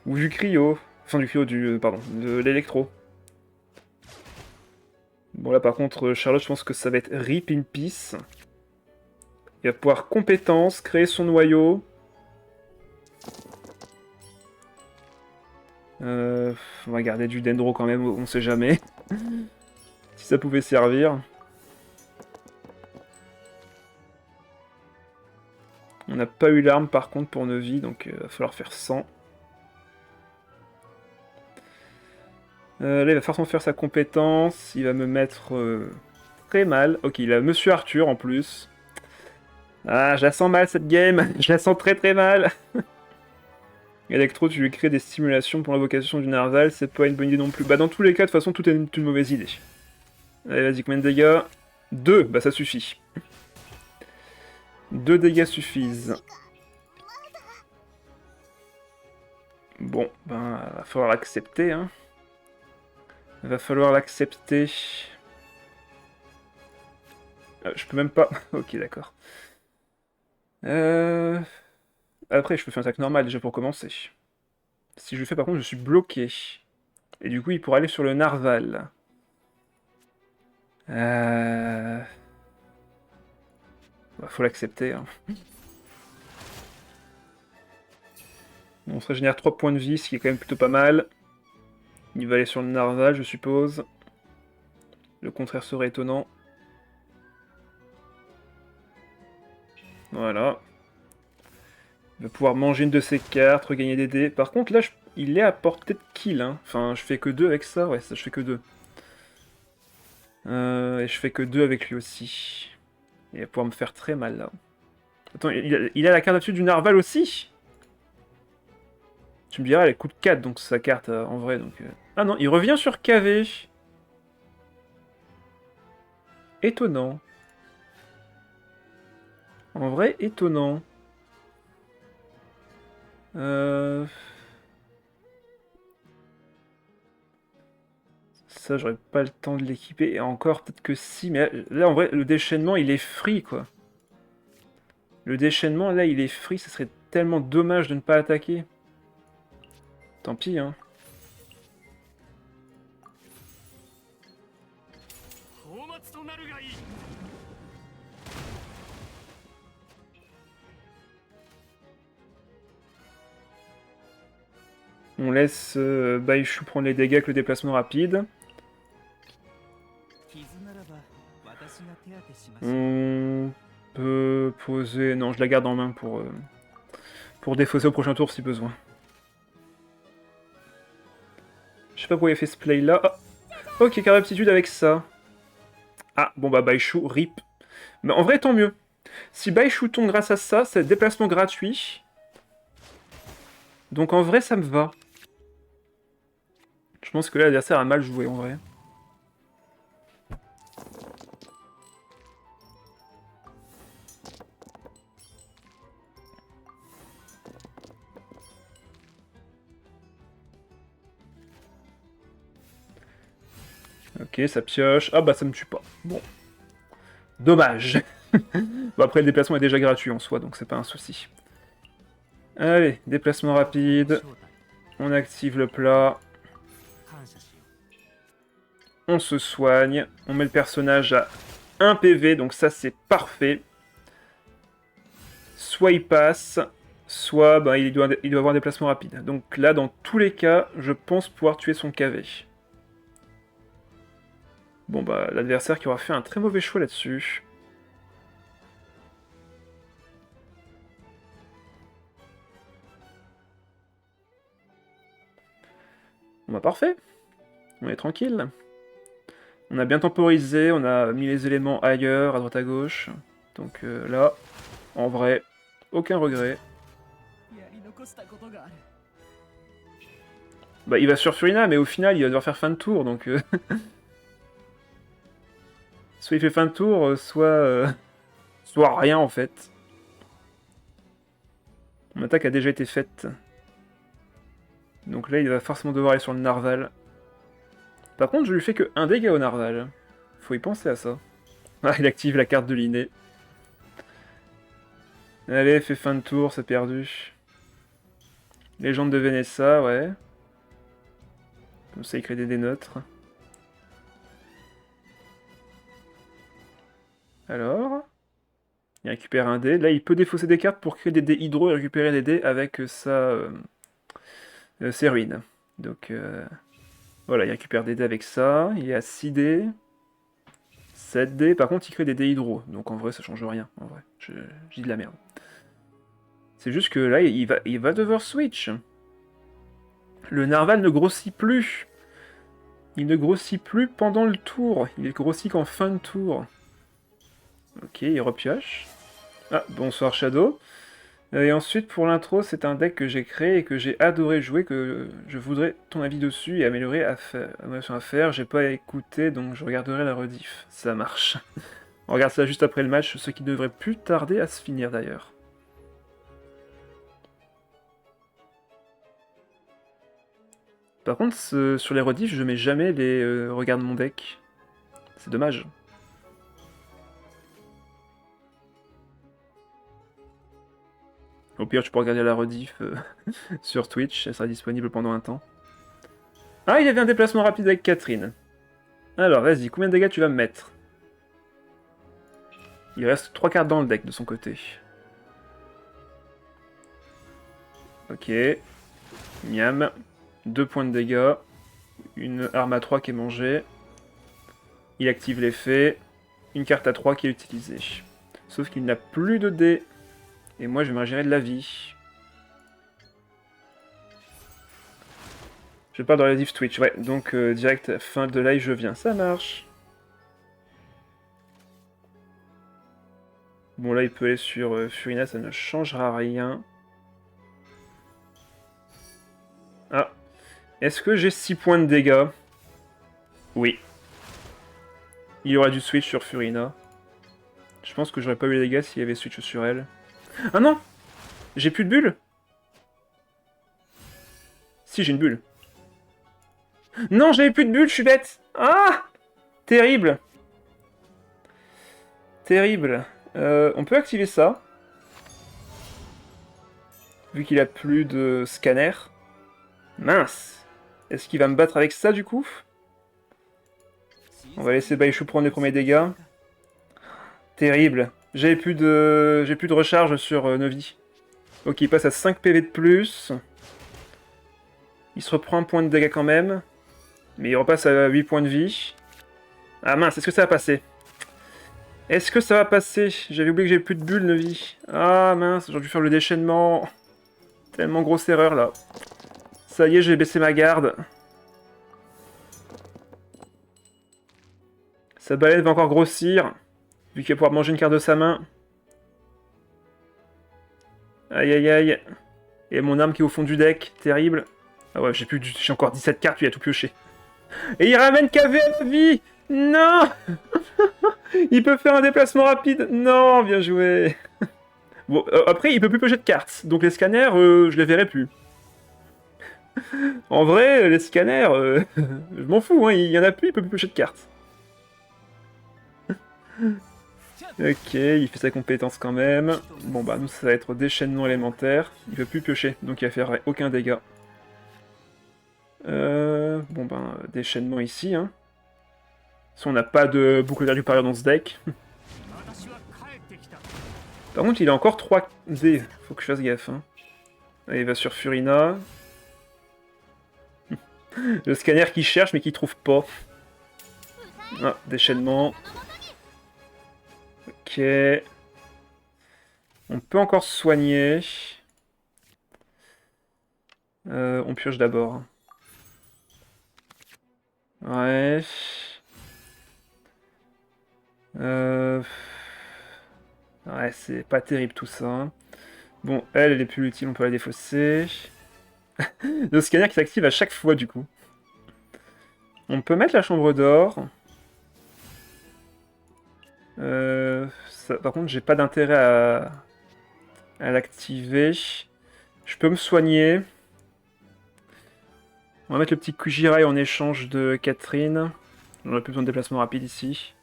Ou du cryo. Enfin du cryo, pardon, de l'électro. Bon là par contre, Charlotte, je pense que ça va être rip in peace. Il va pouvoir compétence, créer son noyau. On va garder du dendro quand même, on sait jamais. Si ça pouvait servir. On n'a pas eu l'arme par contre pour nos vies, donc il va falloir faire 100. Là il va forcément faire sa compétence, il va me mettre très mal. Ok, il a Monsieur Arthur en plus. Ah, je la sens mal cette game, je la sens très très mal. Electro, tu lui crées des stimulations pour l'invocation du narval, c'est pas une bonne idée non plus. Bah dans tous les cas, de toute façon, tout est une mauvaise idée. Allez, vas-y, combien de dégâts? 2, bah ça suffit. 2 dégâts suffisent. Bon, ben, va falloir l'accepter, hein. Va falloir l'accepter. Je peux même pas... ok, d'accord. Après, je peux faire une attaque normale déjà pour commencer. Si je le fais, par contre, je suis bloqué. Et du coup, il pourra aller sur le narval. Bah, faut l'accepter. Hein. On se régénère 3 points de vie, ce qui est quand même plutôt pas mal. Il va aller sur le narval, je suppose. Le contraire serait étonnant. Voilà. Il va pouvoir manger une de ses cartes, regagner des dés. Par contre, là, il est à portée de kill. Hein. Enfin, je fais que 2 avec ça. Ouais, ça, je fais que 2. Et je fais que 2 avec lui aussi. Il va pouvoir me faire très mal, là. Attends, il a la carte là-dessus du narval aussi? Tu me diras, elle coûte 4, donc sa carte, en vrai. Donc, ah non, il revient sur KV. Étonnant. En vrai, étonnant. Ça, j'aurais pas le temps de l'équiper. Et encore, peut-être que si. Mais là, en vrai, le déchaînement, il est free, quoi. Le déchaînement, là, il est free. Ça serait tellement dommage de ne pas attaquer. Tant pis, hein. On laisse Baishu prendre les dégâts avec le déplacement rapide. On peut poser... Non, je la garde en main pour défausser au prochain tour si besoin. Je sais pas pourquoi il a fait ce play là. Oh. Ok, carré aptitude avec ça. Ah, bon bah Baishu, rip. Mais en vrai, tant mieux. Si Baishu tombe grâce à ça, c'est déplacement gratuit. Donc en vrai, ça me va. Je pense que là, l'adversaire a mal joué en vrai. Ok, ça pioche. Ah bah ça me tue pas. Bon. Dommage. Bon, après, le déplacement est déjà gratuit en soi, donc c'est pas un souci. Allez, déplacement rapide. On active le plat. On se soigne. On met le personnage à 1 PV, donc ça c'est parfait. Soit il passe, soit bah, il doit avoir un déplacement rapide. Donc là, dans tous les cas, je pense pouvoir tuer son KV. Bon bah, l'adversaire qui aura fait un très mauvais choix là-dessus. Bon bah parfait. On est tranquille. On a bien temporisé, on a mis les éléments ailleurs, à droite à gauche. Donc là, en vrai, aucun regret. Bah il va sur Furina, mais au final il va devoir faire fin de tour, donc... soit il fait fin de tour, soit rien en fait. Mon attaque a déjà été faite. Donc là, il va forcément devoir aller sur le narval. Par contre, je lui fais que 1 dégât au narval. Faut y penser à ça. Ah, il active la carte de l'inné. Allez, fais fin de tour, c'est perdu. Légende de Vénessa, ouais. Comme ça, il crée des dés neutres. Alors... il récupère un dé. Là, il peut défausser des cartes pour créer des dés hydro et récupérer des dés avec ses ruines. Donc, voilà, il récupère des dés avec ça. Il est à 6 dés. 7 dés. Par contre, il crée des dés hydro. Donc, en vrai, ça change rien. En vrai, je dis de la merde. C'est juste que là, il va devoir switch. Le narval ne grossit plus. Il ne grossit plus pendant le tour. Il grossit qu'en fin de tour. Ok, il repioche. Ah, bonsoir Shadow. Et ensuite, pour l'intro, c'est un deck que j'ai créé et que j'ai adoré jouer, que je voudrais ton avis dessus et améliorer à faire. J'ai pas écouté, donc je regarderai la rediff. Ça marche. On regarde ça juste après le match, ce qui devrait plus tarder à se finir d'ailleurs. Par contre, sur les rediffs, je mets jamais les regarde mon deck. C'est dommage. Au pire, tu peux regarder la rediff sur Twitch, elle sera disponible pendant un temps. Ah, il y avait un déplacement rapide avec Catherine. Alors, vas-y, combien de dégâts tu vas me mettre? Il reste 3 cartes dans le deck de son côté. Ok. Miam. 2 points de dégâts. Une arme à 3 qui est mangée. Il active l'effet. Une carte à 3 qui est utilisée. Sauf qu'il n'a plus de dés. Et moi, je vais me régénérer de la vie. Je parle dans la diff Twitch, ouais. Donc, direct, fin de live, je viens. Ça marche. Bon, là, il peut aller sur Furina, ça ne changera rien. Ah. Est-ce que j'ai 6 points de dégâts? Oui. Il aurait dû switch sur Furina. Je pense que j'aurais pas eu les dégâts s'il y avait switch sur elle. Ah non! J'ai plus de bulle? Si, j'ai une bulle. Non, j'avais plus de bulle, je suis bête! Ah! Terrible! Terrible. On peut activer ça. Vu qu'il a plus de scanner. Mince! Est-ce qu'il va me battre avec ça, du coup? On va laisser Baishu prendre les premiers dégâts. Terrible. J'ai plus de recharge sur Novi. Ok, il passe à 5 PV de plus. Il se reprend un point de dégâts quand même. Mais il repasse à 8 points de vie. Ah mince, est-ce que ça va passer? Est-ce que ça va passer? J'avais oublié que j'avais plus de bulles de vie. Ah mince, j'aurais dû faire le déchaînement. Tellement grosse erreur là. Ça y est, j'ai baissé ma garde. Sa balade va encore grossir. Vu qu'il va pouvoir manger une carte de sa main. Aïe aïe aïe. Et mon arme qui est au fond du deck. Terrible. Ah ouais, j'ai encore 17 cartes, lui a tout pioché. Et il ramène KV à la vie. Non. Il peut faire un déplacement rapide. Non, bien joué. Bon, après, il peut plus piocher de cartes. Donc les scanners, je les verrai plus. En vrai, les scanners, je m'en fous, hein, il y en a plus, il peut plus piocher de cartes. Ok, il fait sa compétence quand même. Bon bah nous ça va être déchaînement élémentaire. Il peut plus piocher, donc il va faire aucun dégât. Bon ben, déchaînement ici, hein. Si on n'a pas de boucle d'air du parieur dans ce deck. Par contre, il a encore 3 dés. Faut que je fasse gaffe. Hein. Allez, il va sur Furina. Le scanner qui cherche mais qui trouve pas. Ah, déchaînement. Ok. On peut encore se soigner. On pioche d'abord. Ouais. Ouais, c'est pas terrible tout ça. Bon, elle est plus utile, on peut la défausser. Le scanner qui s'active à chaque fois, du coup. On peut mettre la chambre d'or. Par contre, j'ai pas d'intérêt à l'activer. Je peux me soigner. On va mettre le petit Kujirai en échange de Catherine. On n'a plus besoin de déplacement rapide ici.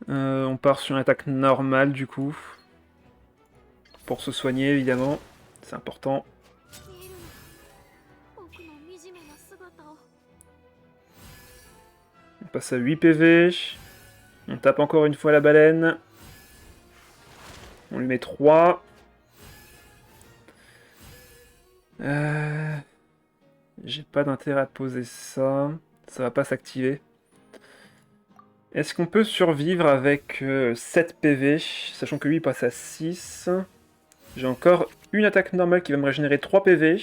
On part sur une attaque normale du coup. Pour se soigner évidemment. C'est important. On passe à 8 PV. On tape encore une fois la baleine. On lui met 3. J'ai pas d'intérêt à poser ça. Ça va pas s'activer. Est-ce qu'on peut survivre avec 7 PV, sachant que lui il passe à 6. J'ai encore une attaque normale qui va me régénérer 3 PV.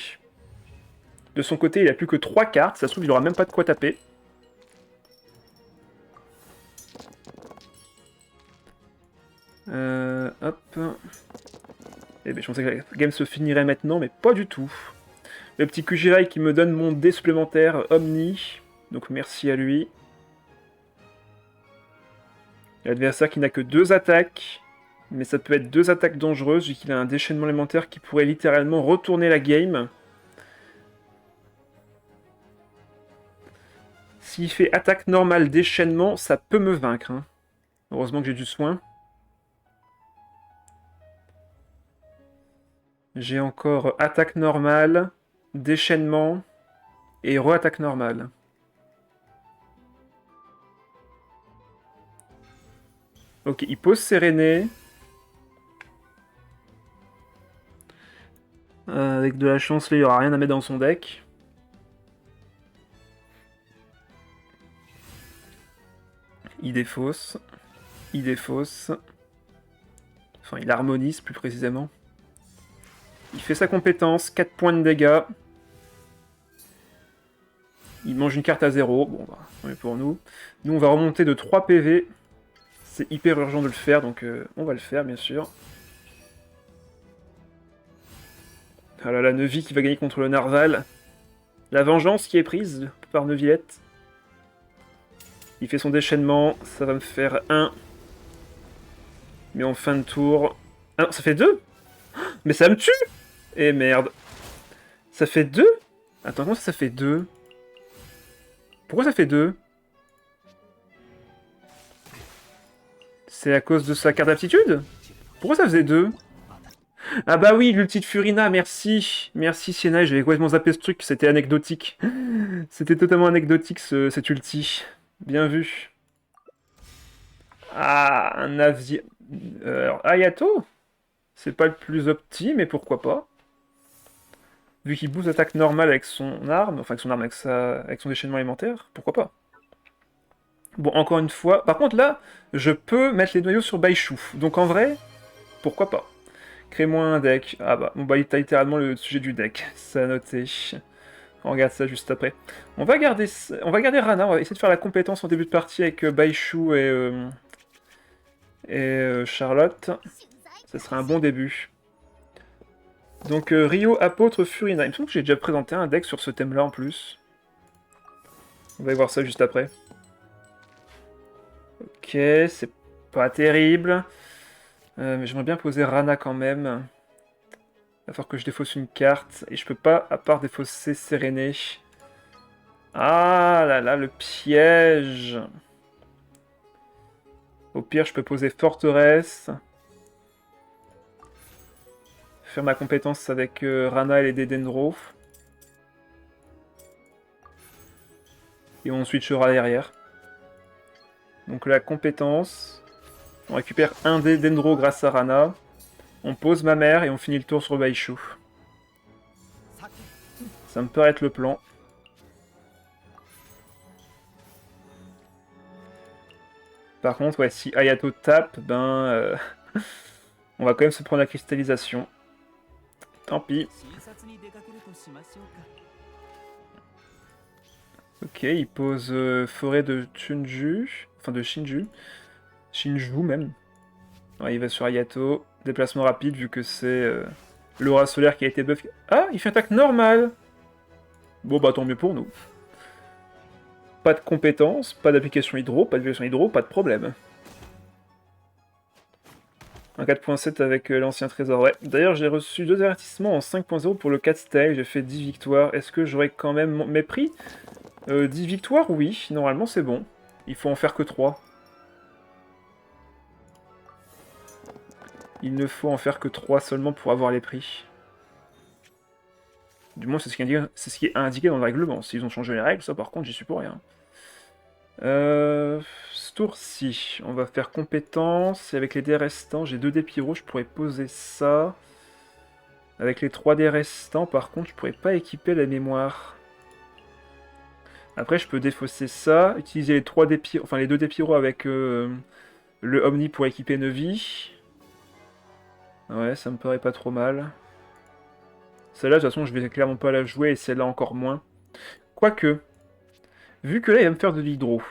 De son côté, il a plus que 3 cartes. Ça se trouve, il aura même pas de quoi taper. Hop. Eh ben, je pensais que la game se finirait maintenant, mais pas du tout. Le petit Kujirai qui me donne mon dé supplémentaire Omni. Donc merci à lui. L'adversaire qui n'a que 2 attaques. Mais ça peut être 2 attaques dangereuses, vu qu'il a un déchaînement élémentaire qui pourrait littéralement retourner la game. S'il fait attaque normale, déchaînement, ça peut me vaincre. Hein. Heureusement que j'ai du soin. J'ai encore attaque normale, déchaînement et re-attaque normale. Ok, il pose Séréné. Avec de la chance, là, il n'y aura rien à mettre dans son deck. Il défausse. Il défausse. Enfin, il harmonise plus précisément. Il fait sa compétence, 4 points de dégâts. Il mange une carte à 0. Bon, bah, tant mieux pour nous. Nous, on va remonter de 3 PV. C'est hyper urgent de le faire, donc on va le faire, bien sûr. Ah là là, Neuville qui va gagner contre le Narval. La vengeance qui est prise par Neuvillette. Il fait son déchaînement, ça va me faire 1. Mais en fin de tour... Ah non, ça fait 2. Mais ça me tue. Eh merde. Ça fait 2. Attends, comment ça fait 2? Pourquoi ça fait 2? C'est à cause de sa carte d'aptitude? Pourquoi ça faisait 2? Ah bah oui, l'ulti de Furina, merci. Merci Sienna, j'avais complètement zappé ce truc, c'était anecdotique. C'était totalement anecdotique cet ulti. Bien vu. Ah, un avion... alors, Ayato? C'est pas le plus opti, mais pourquoi pas. Vu qu'il booste l'attaque normale avec son arme, enfin avec son arme, avec son déchaînement élémentaire, pourquoi pas. Bon, encore une fois... Par contre, là, je peux mettre les noyaux sur Baishu. Donc en vrai, pourquoi pas. Crée-moi un deck. Ah bah, bon bah, il t'a littéralement le sujet du deck. Ça a noté. On regarde ça juste après. On va garder Rana, on va essayer de faire la compétence en début de partie avec Baishu et Charlotte. Ça serait un bon début. Donc Rio, Apôtre, Furina. Il me semble que j'ai déjà présenté un deck sur ce thème-là en plus. On va voir ça juste après. Ok, c'est pas terrible. Mais j'aimerais bien poser Rana quand même. Il va falloir que je défausse une carte. Et je peux pas, à part défausser Séréné. Ah là là, le piège. Au pire, je peux poser Forteresse. Faire ma compétence avec Rana et les Dedendro. Et on switchera derrière. Donc la compétence. On récupère un Dedendro grâce à Rana. On pose ma mère et on finit le tour sur Baishu. Ça me paraît être le plan. Par contre, ouais, si Ayato tape, ben... on va quand même se prendre la cristallisation. Tant pis. Ok, il pose forêt de Chunju. Enfin, de Shinju. Shinju, même. Ouais, il va sur Ayato. Déplacement rapide, vu que c'est l'aura solaire qui a été buff. Ah, il fait attaque normale. Bon, bah tant mieux pour nous. Pas de compétences, pas d'application hydro, pas de problème. Un 4.7 avec l'ancien trésor, ouais. D'ailleurs, j'ai reçu 2 avertissements en 5.0 pour le 4 style, j'ai fait 10 victoires. Est-ce que j'aurais quand même mes prix 10 victoires, oui. Normalement, c'est bon. Il faut en faire que 3. Il ne faut en faire que 3 seulement pour avoir les prix. Du moins, c'est ce qui est indiqué dans le règlement. S'ils ont changé les règles, ça par contre, j'y suis pour rien. Ce tour-ci, on va faire compétences. Et avec les dés restants, j'ai 2 dés pyro, je pourrais poser ça. Avec les 3 dés restants, par contre, je pourrais pas équiper la mémoire. Après, je peux défausser ça, utiliser les 3 dés pyro, enfin les 2 dés pyro avec le Omni pour équiper Neuvy. Ouais, ça me paraît pas trop mal. Celle-là, de toute façon, je vais clairement pas la jouer, et celle-là encore moins. Quoique, vu que là, il va me faire de l'hydro.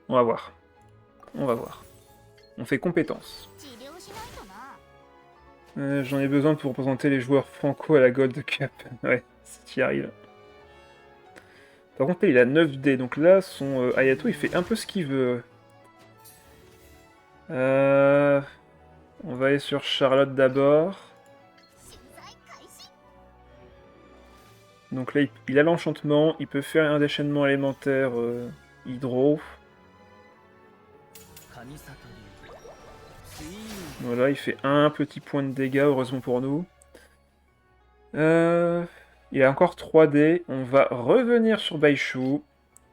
On va voir. On va voir. On fait compétences. J'en ai besoin pour représenter les joueurs franco à la Gold Cup. Ouais, si tu y arrives. Par contre, là, il a 9 dés, donc là, son Ayato, il fait un peu ce qu'il veut. On va aller sur Charlotte d'abord. Donc là, il a l'enchantement, il peut faire un déchaînement élémentaire hydro. Voilà, il fait un petit point de dégâts, heureusement pour nous. Il a encore 3 dés. On va revenir sur Baishu.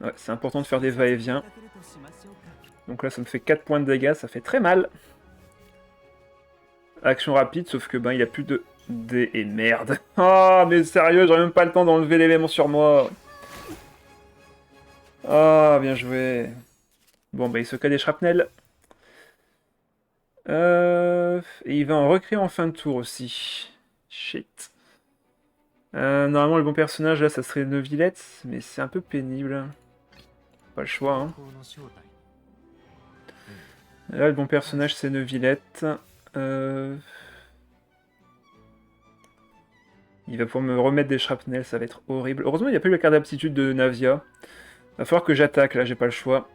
Ouais, c'est important de faire des va-et-vient. Donc là, ça me fait 4 points de dégâts, ça fait très mal. Action rapide, sauf que ben il a plus de dés et merde. Ah, mais sérieux, j'aurais même pas le temps d'enlever l'élément sur moi. Ah, bien joué. Bon, bah il se casse des shrapnels. Et il va en recréer en fin de tour aussi. Shit. Normalement, le bon personnage, là, ça serait Neuvillette, mais c'est un peu pénible. Pas le choix, hein. Là, le bon personnage, c'est Neuvillette. Il va pouvoir me remettre des shrapnels, ça va être horrible. Heureusement, il n'y a pas eu la carte d'aptitude de Navia. Va falloir que j'attaque, là, j'ai pas le choix.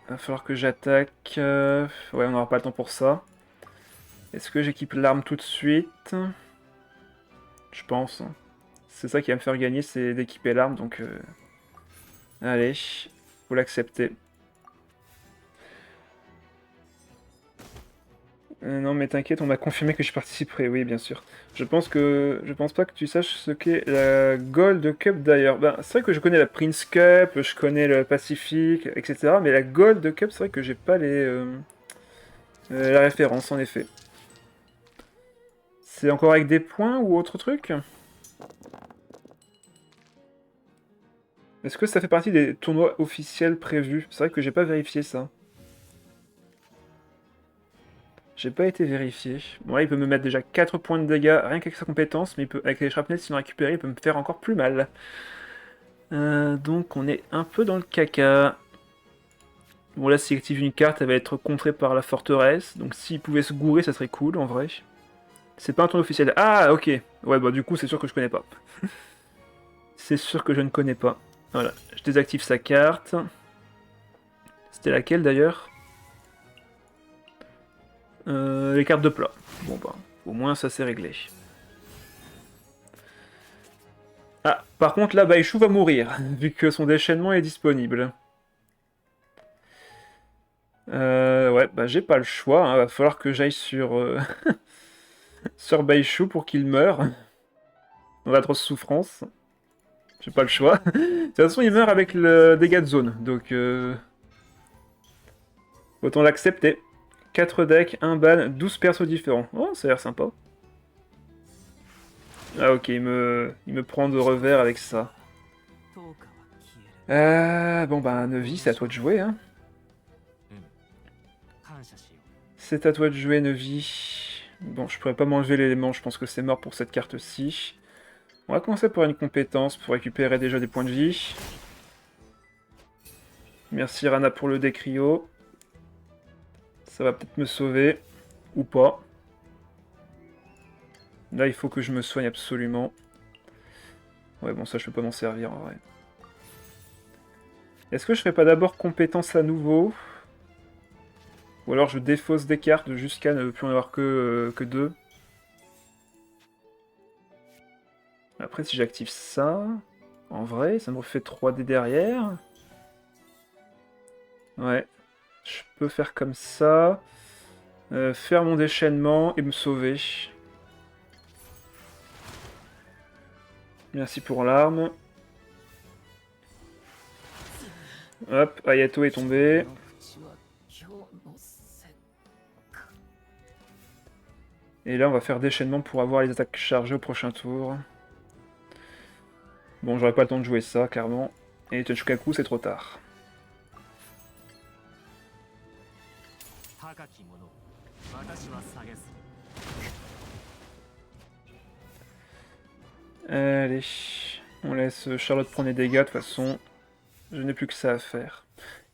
Va falloir que j'attaque. Ouais, on n'aura pas le temps pour ça. Est-ce que j'équipe l'arme tout de suite? Je pense. C'est ça qui va me faire gagner, c'est d'équiper l'arme, donc... Allez, faut l'accepter. Non mais t'inquiète, on m'a confirmé que je participerai, oui bien sûr. Je pense pas que tu saches ce qu'est la Gold Cup d'ailleurs. Ben, c'est vrai que je connais la Prince Cup, je connais le Pacific, etc. Mais la Gold Cup, c'est vrai que j'ai pas la référence en effet. C'est encore avec des points ou autre truc? Est-ce que ça fait partie des tournois officiels prévus? C'est vrai que j'ai pas vérifié ça. J'ai pas été vérifié. Bon là il peut me mettre déjà 4 points de dégâts rien qu'avec sa compétence, mais il peut, avec les shrapnels s'il en récupère, il peut me faire encore plus mal. Donc on est un peu dans le caca. Bon là s'il active une carte, elle va être contrée par la forteresse, donc s'il pouvait se gourer ça serait cool en vrai. C'est pas un tournoi officiel. Ah ok, ouais bah du coup c'est sûr que je connais pas. C'est sûr que je ne connais pas. Voilà, je désactive sa carte. C'était laquelle d'ailleurs? Les cartes de plat. Bon bah, au moins ça c'est réglé. Ah, par contre là, Baishu va mourir, vu que son déchaînement est disponible. Ouais, bah j'ai pas le choix, hein. Va falloir que j'aille sur Baishu pour qu'il meure. Dans d'atroces souffrances. J'ai pas le choix. De toute façon, il meurt avec le dégât de zone, donc autant l'accepter. 4 decks, 1 ban, 12 persos différents. Oh, ça a l'air sympa. Ah ok, il me prend de revers avec ça. Bon bah, Neuvy, c'est à toi de jouer, hein. C'est à toi de jouer, Neuvy. Bon, je pourrais pas m'enlever l'élément, je pense que c'est mort pour cette carte-ci. On va commencer par une compétence pour récupérer déjà des points de vie. Merci Rana pour le décrio. Ça va peut-être me sauver. Ou pas. Là, il faut que je me soigne absolument. Ouais, bon, ça, je peux pas m'en servir, en vrai. Est-ce que je ferais pas d'abord compétence à nouveau? Ou alors je défausse des cartes jusqu'à ne plus en avoir que 2. Après, si j'active ça, en vrai, ça me refait 3D derrière. Ouais. Je peux faire comme ça. Faire mon déchaînement et me sauver. Merci pour l'arme. Hop, Ayato est tombé. Et là, on va faire déchaînement pour avoir les attaques chargées au prochain tour. Bon, j'aurais pas le temps de jouer ça, clairement. Et Tenshukaku, c'est trop tard. Allez, on laisse Charlotte prendre les dégâts, de toute façon, je n'ai plus que ça à faire.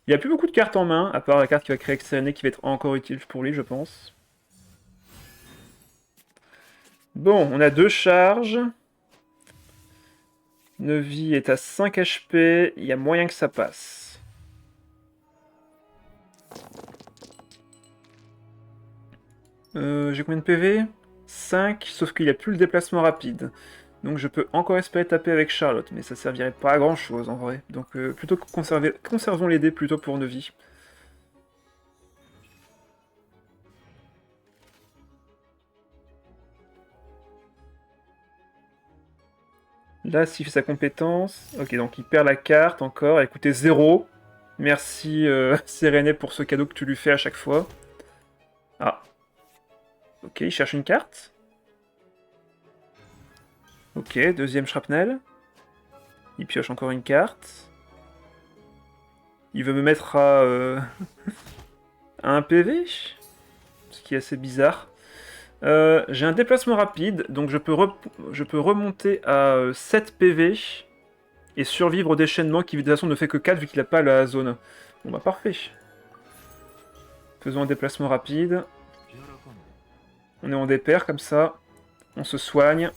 Il n'y a plus beaucoup de cartes en main, à part la carte qui va créer Xerene, qui va être encore utile pour lui, je pense. Bon, on a 2 charges. Neuvy est à 5 HP, il y a moyen que ça passe. J'ai combien de PV? 5, sauf qu'il n'y a plus le déplacement rapide. Donc je peux encore espérer taper avec Charlotte, mais ça servirait pas à grand chose en vrai. Donc plutôt que conservons les dés plutôt pour Neuvy. Là, s'il fait sa compétence... Ok, donc il perd la carte encore. Elle coûtait 0. Merci Séréné pour ce cadeau que tu lui fais à chaque fois. Ah. Ok, il cherche une carte. Ok, deuxième shrapnel. Il pioche encore une carte. Il veut me mettre à 1 PV. Ce qui est assez bizarre. J'ai un déplacement rapide, donc je peux remonter à 7 PV et survivre au déchaînement qui de toute façon ne fait que 4 vu qu'il n'a pas la zone. Bon bah parfait. Faisons un déplacement rapide. On est en dépair comme ça. On se soigne.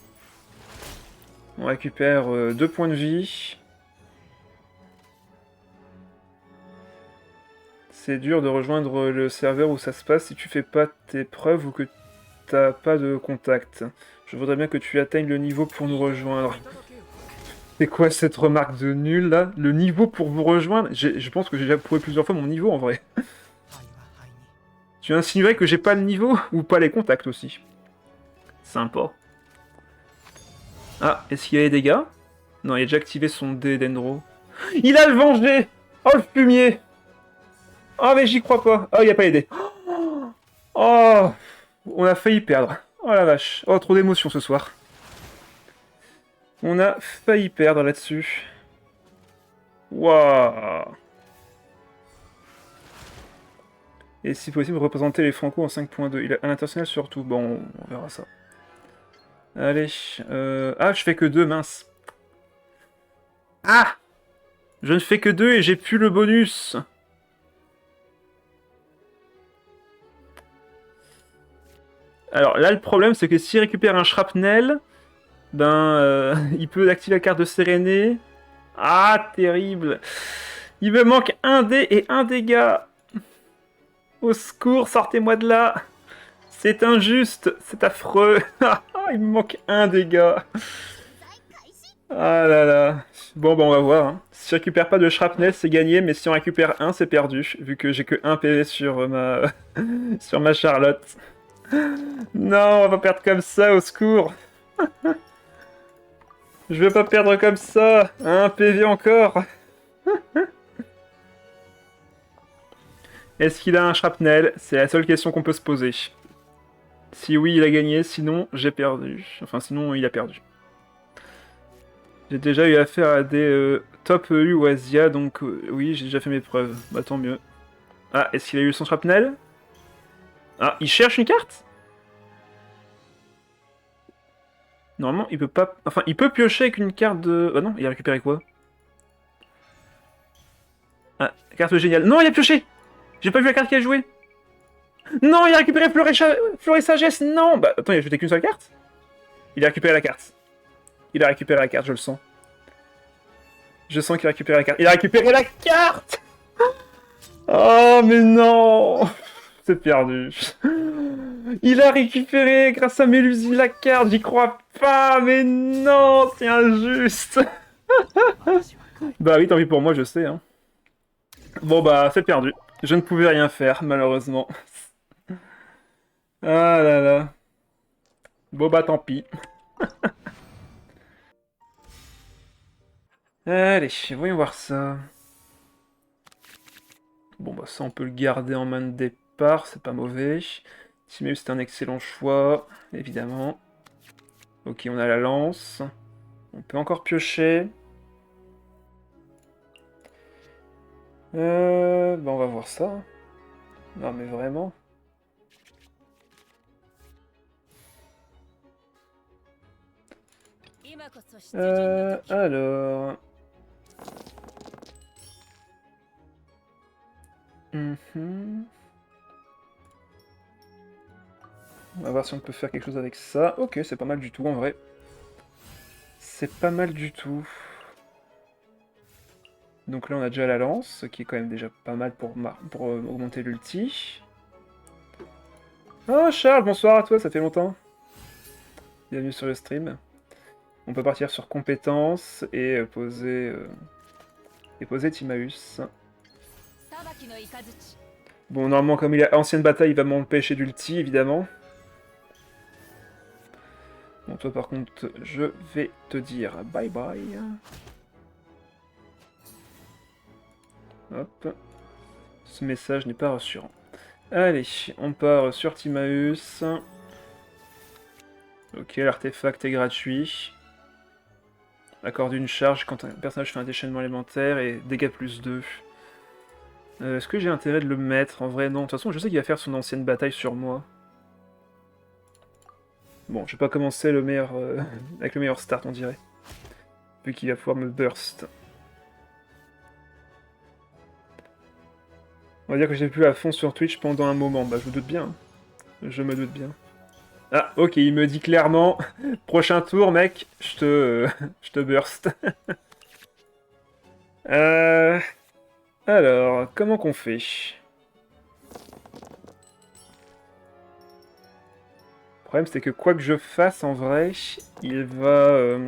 On récupère 2 points de vie. C'est dur de rejoindre le serveur où ça se passe si tu fais pas tes preuves ou que t'as pas de contact. Je voudrais bien que tu atteignes le niveau pour nous rejoindre. C'est quoi cette remarque de nul là? Le niveau pour vous rejoindre? Je pense que j'ai déjà prouvé plusieurs fois mon niveau en vrai. Tu insinuerais que j'ai pas le niveau? Ou pas les contacts aussi? Sympa. Ah, est-ce qu'il y a les dégâts? Non, il a déjà activé son dé d'Endro. Il a le vengé! Oh le fumier! Oh mais j'y crois pas! Oh, il n'y a pas les dés. Oh! On a failli perdre. Oh la vache. Oh, trop d'émotions ce soir. On a failli perdre là-dessus. Waouh! Et si possible, représenter les Franco en 5.2. Il a un international surtout. Bon, on verra ça. Allez. Ah, je fais que 2, mince. Ah! Je ne fais que 2 et j'ai plus le bonus. Alors là, le problème, c'est que s'il récupère un shrapnel, ben, il peut activer la carte de Séréné. Ah, terrible. Il me manque un dé et un dégât. Au secours, sortez-moi de là. C'est injuste, c'est affreux. Il me manque un dégât. Ah là là. Bon, bah on va voir. Hein. Si je récupère pas de shrapnel, c'est gagné, mais si on récupère un, c'est perdu, vu que j'ai que 1 PV sur sur ma Charlotte. Non, on va perdre comme ça, au secours. Je veux pas perdre comme ça. 1 PV encore. Est-ce qu'il a un shrapnel? C'est la seule question qu'on peut se poser. Si oui, il a gagné, sinon j'ai perdu. Enfin, sinon il a perdu. J'ai déjà eu affaire à des top EU ou Asia, donc oui, j'ai déjà fait mes preuves. Bah tant mieux. Ah, est-ce qu'il a eu son shrapnel? Ah, il cherche une carte? Normalement, il peut pas... Enfin, il peut piocher avec une carte de... Ah non, il a récupéré quoi? Ah, carte géniale. Non, il a pioché! J'ai pas vu la carte qu'il a jouée! Non, il a récupéré Fleur et Sagesse! Non! Bah, attends, il a jeté qu'une seule carte? Il a récupéré la carte. Il a récupéré la carte, je le sens. Je sens qu'il a récupéré la carte. Il a récupéré la carte! Oh, mais non! C'est perdu. Il a récupéré grâce à Mélusie la carte, j'y crois pas, mais non, c'est injuste. Bah oui, tant pis pour moi, je sais. Hein. Bon bah, c'est perdu. Je ne pouvais rien faire, malheureusement. Ah là là. Bon bah, tant pis. Allez, voyons voir ça. Bon bah ça, on peut le garder en main de départ, c'est pas mauvais. Timaeus, c'est un excellent choix, évidemment. Ok, on a la lance. On peut encore piocher. Bah on va voir ça. Non mais vraiment. Alors... Mhm. On va voir si on peut faire quelque chose avec ça. Ok, c'est pas mal du tout en vrai. C'est pas mal du tout. Donc là on a déjà la lance, ce qui est quand même déjà pas mal pour augmenter l'ulti. Oh Charles, bonsoir à toi, ça fait longtemps. Bienvenue sur le stream. On peut partir sur compétences et poser Timaeus. Bon, normalement, comme il a ancienne bataille, il va m'empêcher d'ulti, évidemment. Bon, toi, par contre, je vais te dire bye bye. Hop. Ce message n'est pas rassurant. Allez, on part sur Timaeus. Ok, l'artefact est gratuit. Accorde une charge quand un personnage fait un déchaînement élémentaire et dégâts plus 2. Est-ce que j'ai intérêt de le mettre? En vrai, non. De toute façon, je sais qu'il va faire son ancienne bataille sur moi. Bon, je vais pas commencer le meilleur, avec le meilleur start, on dirait. Vu qu'il va pouvoir me burst. On va dire que j'ai pu à fond sur Twitch pendant un moment. Bah, je me doute bien. Hein. Je me doute bien. Ah, ok, il me dit clairement, prochain tour, mec, je te burst. euh... Alors, comment qu'on fait? Le problème, c'est que quoi que je fasse, en vrai, il va...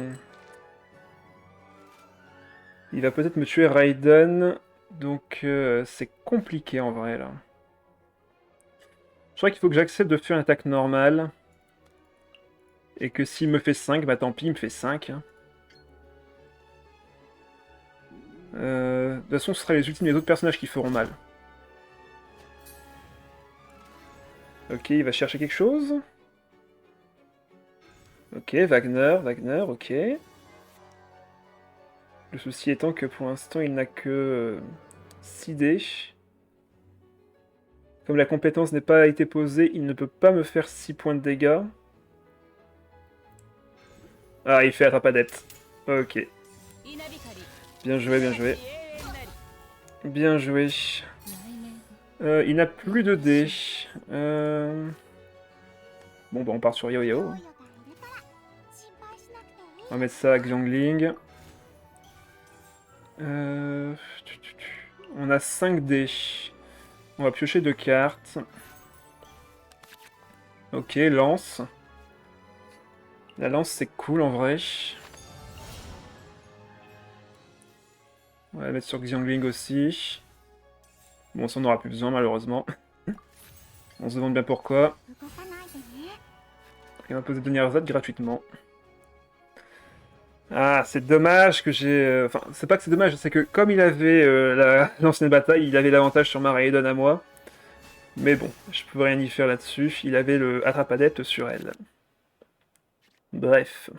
Il va peut-être me tuer Raiden, donc c'est compliqué, en vrai, là. Je crois qu'il faut que j'accepte de faire une attaque normale. Et que s'il me fait 5, bah tant pis, il me fait 5. Hein. De toute façon, ce sera les ultimes des autres personnages qui feront mal. Ok, il va chercher quelque chose. Ok, Wagner, ok. Le souci étant que pour l'instant, il n'a que 6 dés. Comme la compétence n'est pas été posée, il ne peut pas me faire 6 points de dégâts. Ah, il fait attrape-adepte. Ok. Bien joué, bien joué. Bien joué. Il n'a plus de dés. Bon, bah on part sur Yao Yao. On va mettre ça à Xiangling. On a 5 dés. On va piocher 2 cartes. Ok, lance. La lance, c'est cool en vrai. On va la mettre sur Xiangling aussi. Bon, ça on n'aura plus besoin malheureusement. On se demande bien pourquoi. Et on va poser Donnierzad gratuitement. Ah, c'est dommage que j'ai... Enfin, c'est pas que c'est dommage, c'est que comme il avait l'ancienne bataille, il avait l'avantage sur ma Raiden à moi. Mais bon, je peux rien y faire là-dessus. Il avait le attrape-adepte sur elle. Bref,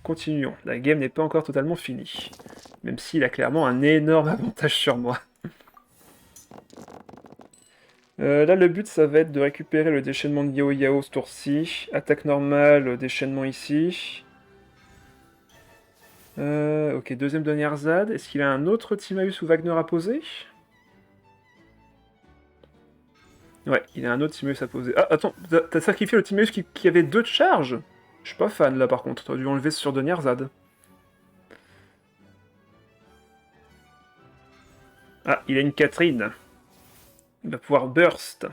continuons. La game n'est pas encore totalement finie. Même s'il a clairement un énorme avantage sur moi. Là, le but, ça va être de récupérer le déchaînement de Yao Yao ce tour-ci. Attaque normale, déchaînement ici. Ok, deuxième de Nerzad. Est-ce qu'il a un autre Timaeus ou Wagner à poser? Ouais, il a un autre Timaeus à poser. Ah, attends, t'as sacrifié le Timaeus qui avait 2 de charge? Je suis pas fan, là, par contre. T'aurais dû enlever sur de Nerzad. Ah, il a une Catherine. Il va pouvoir burst.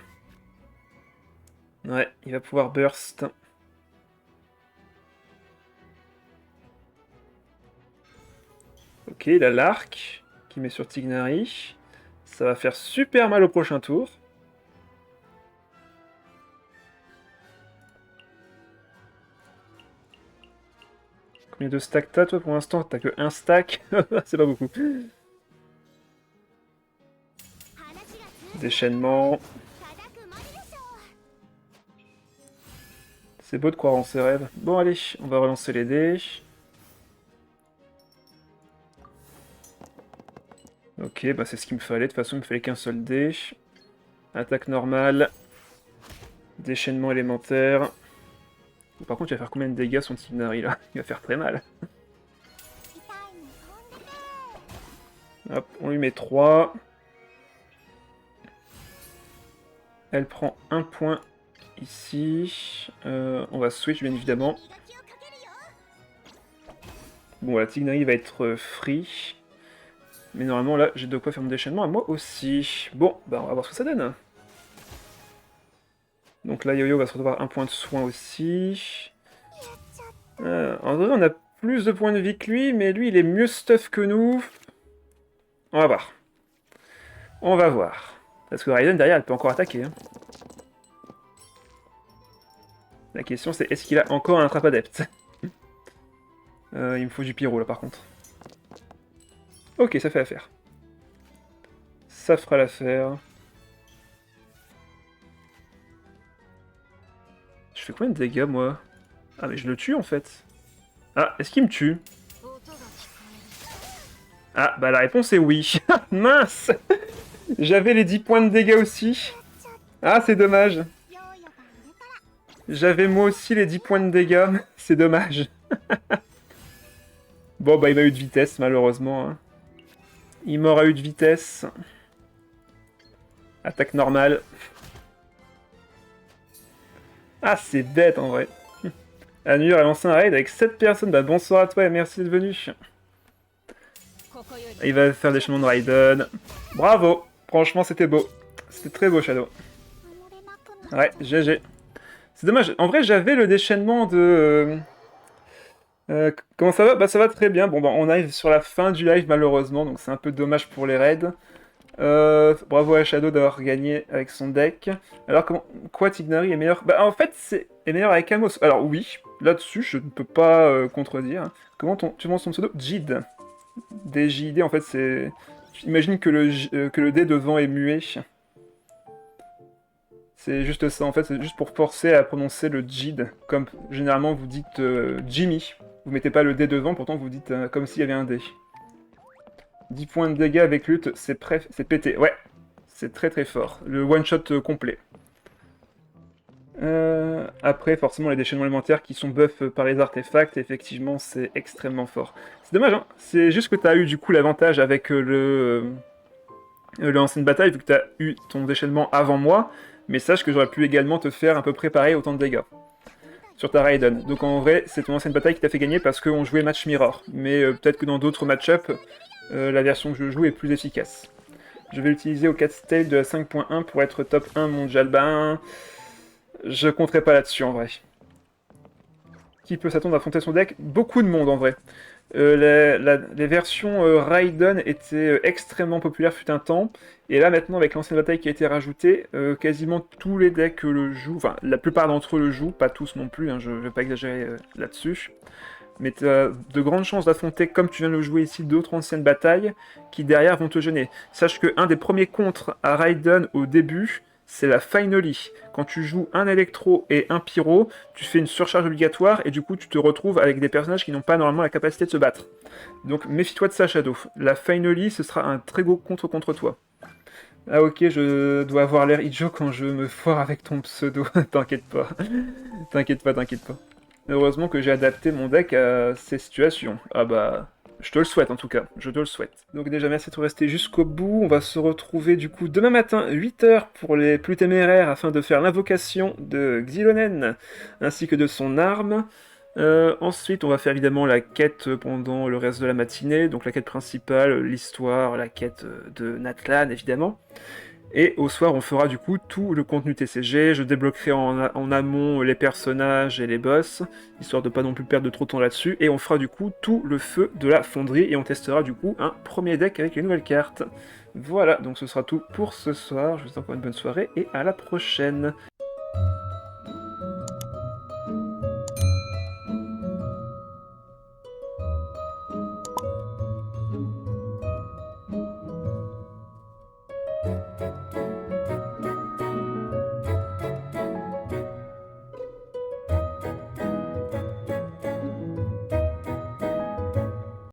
Ouais, il va pouvoir burst. Ok, il a l'arc qui met sur Tignari. Ça va faire super mal au prochain tour. Combien de stacks t'as toi pour l'instant? T'as que un stack. C'est pas beaucoup. Déchaînement. C'est beau de croire en ses rêves. Bon allez, on va relancer les dés. Ok, bah c'est ce qu'il me fallait. De toute façon, il me fallait qu'un seul dé. Attaque normale. Déchaînement élémentaire. Par contre, il va faire combien de dégâts son Tignari là? Il va faire très mal. Hop, on lui met 3. Elle prend un point ici. On va switch bien évidemment. Bon, la Tignari va être free. Mais normalement là, j'ai de quoi faire mon déchaînement à moi aussi. Bon, bah on va voir ce que ça donne. Donc là, Yo-Yo va se retrouver un point de soin aussi. En vrai, on a plus de points de vie que lui, mais lui, il est mieux stuff que nous. On va voir. On va voir. Parce que Raiden, derrière, elle peut encore attaquer. Hein. La question, c'est est-ce qu'il a encore un attrape adepte? Il me faut du pyro, là, par contre. Ok, ça fait l'affaire. Ça fera l'affaire. Je fais combien de dégâts, moi? Ah, mais je le tue, en fait. Ah, est-ce qu'il me tue? Ah, bah la réponse est oui. Mince! J'avais les 10 points de dégâts aussi. Ah, c'est dommage. J'avais moi aussi les 10 points de dégâts. C'est dommage. Bon, bah il m'a eu de vitesse, malheureusement. Hein. Il m'aura eu de vitesse. Attaque normale. Ah, c'est bête, en vrai. Anur a lancé un raid avec 7 personnes. Bah bonsoir à toi et merci d'être venu. Il va faire des chemins de Raiden. Bravo. Franchement, c'était beau. C'était très beau, Shadow. Ouais, GG. C'est dommage. En vrai, j'avais le déchaînement de... comment ça va? Bah ça va très bien. Bon bah on arrive sur la fin du live malheureusement, donc c'est un peu dommage pour les raids. Bravo à Shadow d'avoir gagné avec son deck. Alors comment quoi Tignari est meilleur? Bah en fait c'est est meilleur avec Amos. Alors oui, là-dessus je ne peux pas contredire. Comment tu penses ton pseudo? Jid. DJD en fait c'est... Imagine que le D devant est muet. C'est juste ça, en fait, c'est juste pour forcer à prononcer le Jid, comme généralement vous dites Jimmy. Vous mettez pas le D devant, pourtant vous dites comme s'il y avait un D. 10 points de dégâts avec lutte, c'est pété. Ouais, c'est très très fort. Le one-shot complet. Après, forcément, les déchaînements élémentaires qui sont buff par les artefacts, effectivement, c'est extrêmement fort. C'est dommage, hein. C'est juste que tu as eu du coup l'avantage avec le ancienne bataille, vu que tu as eu ton déchaînement avant moi, mais sache que j'aurais pu également te faire un peu préparer autant de dégâts sur ta Raiden. Donc en vrai, c'est ton ancienne bataille qui t'a fait gagner parce qu'on jouait match mirror. Mais peut-être que dans d'autres match-up, la version que je joue est plus efficace. Je vais l'utiliser au Cat's-Tale de la 5.1 pour être top 1 mondial. Ben, je compterai pas là-dessus en vrai. Qui peut s'attendre à affronter son deck? Beaucoup de monde en vrai. Les versions Raiden étaient extrêmement populaires fut un temps, et là maintenant avec l'ancienne bataille qui a été rajoutée, quasiment tous les decks le jouent, enfin la plupart d'entre eux le jouent, pas tous non plus, hein, je vais pas exagérer là-dessus, mais tu as de grandes chances d'affronter, comme tu viens de le jouer ici, d'autres anciennes batailles qui derrière vont te gêner. Sache que un des premiers contres à Raiden au début, c'est la Finally. Quand tu joues un électro et un pyro, tu fais une surcharge obligatoire et du coup tu te retrouves avec des personnages qui n'ont pas normalement la capacité de se battre. Donc méfie-toi de ça, Shadow. La Finally, ce sera un très gros contre toi. Ah ok, je dois avoir l'air idiot quand je me foire avec ton pseudo. T'inquiète pas. T'inquiète pas, t'inquiète pas. Heureusement que j'ai adapté mon deck à ces situations. Ah bah... Je te le souhaite en tout cas, je te le souhaite. Donc déjà merci de rester jusqu'au bout, on va se retrouver du coup demain matin 8h pour les plus téméraires afin de faire l'invocation de Xilonen ainsi que de son arme. Ensuite on va faire évidemment la quête pendant le reste de la matinée, donc la quête principale, l'histoire, la quête de Natlan évidemment. Et au soir, on fera du coup tout le contenu TCG, je débloquerai en amont les personnages et les boss, histoire de pas non plus perdre de trop de temps là-dessus, et on fera du coup tout le feu de la fonderie, et on testera du coup un premier deck avec les nouvelles cartes. Voilà, donc ce sera tout pour ce soir, je vous souhaite encore une bonne soirée, et à la prochaine.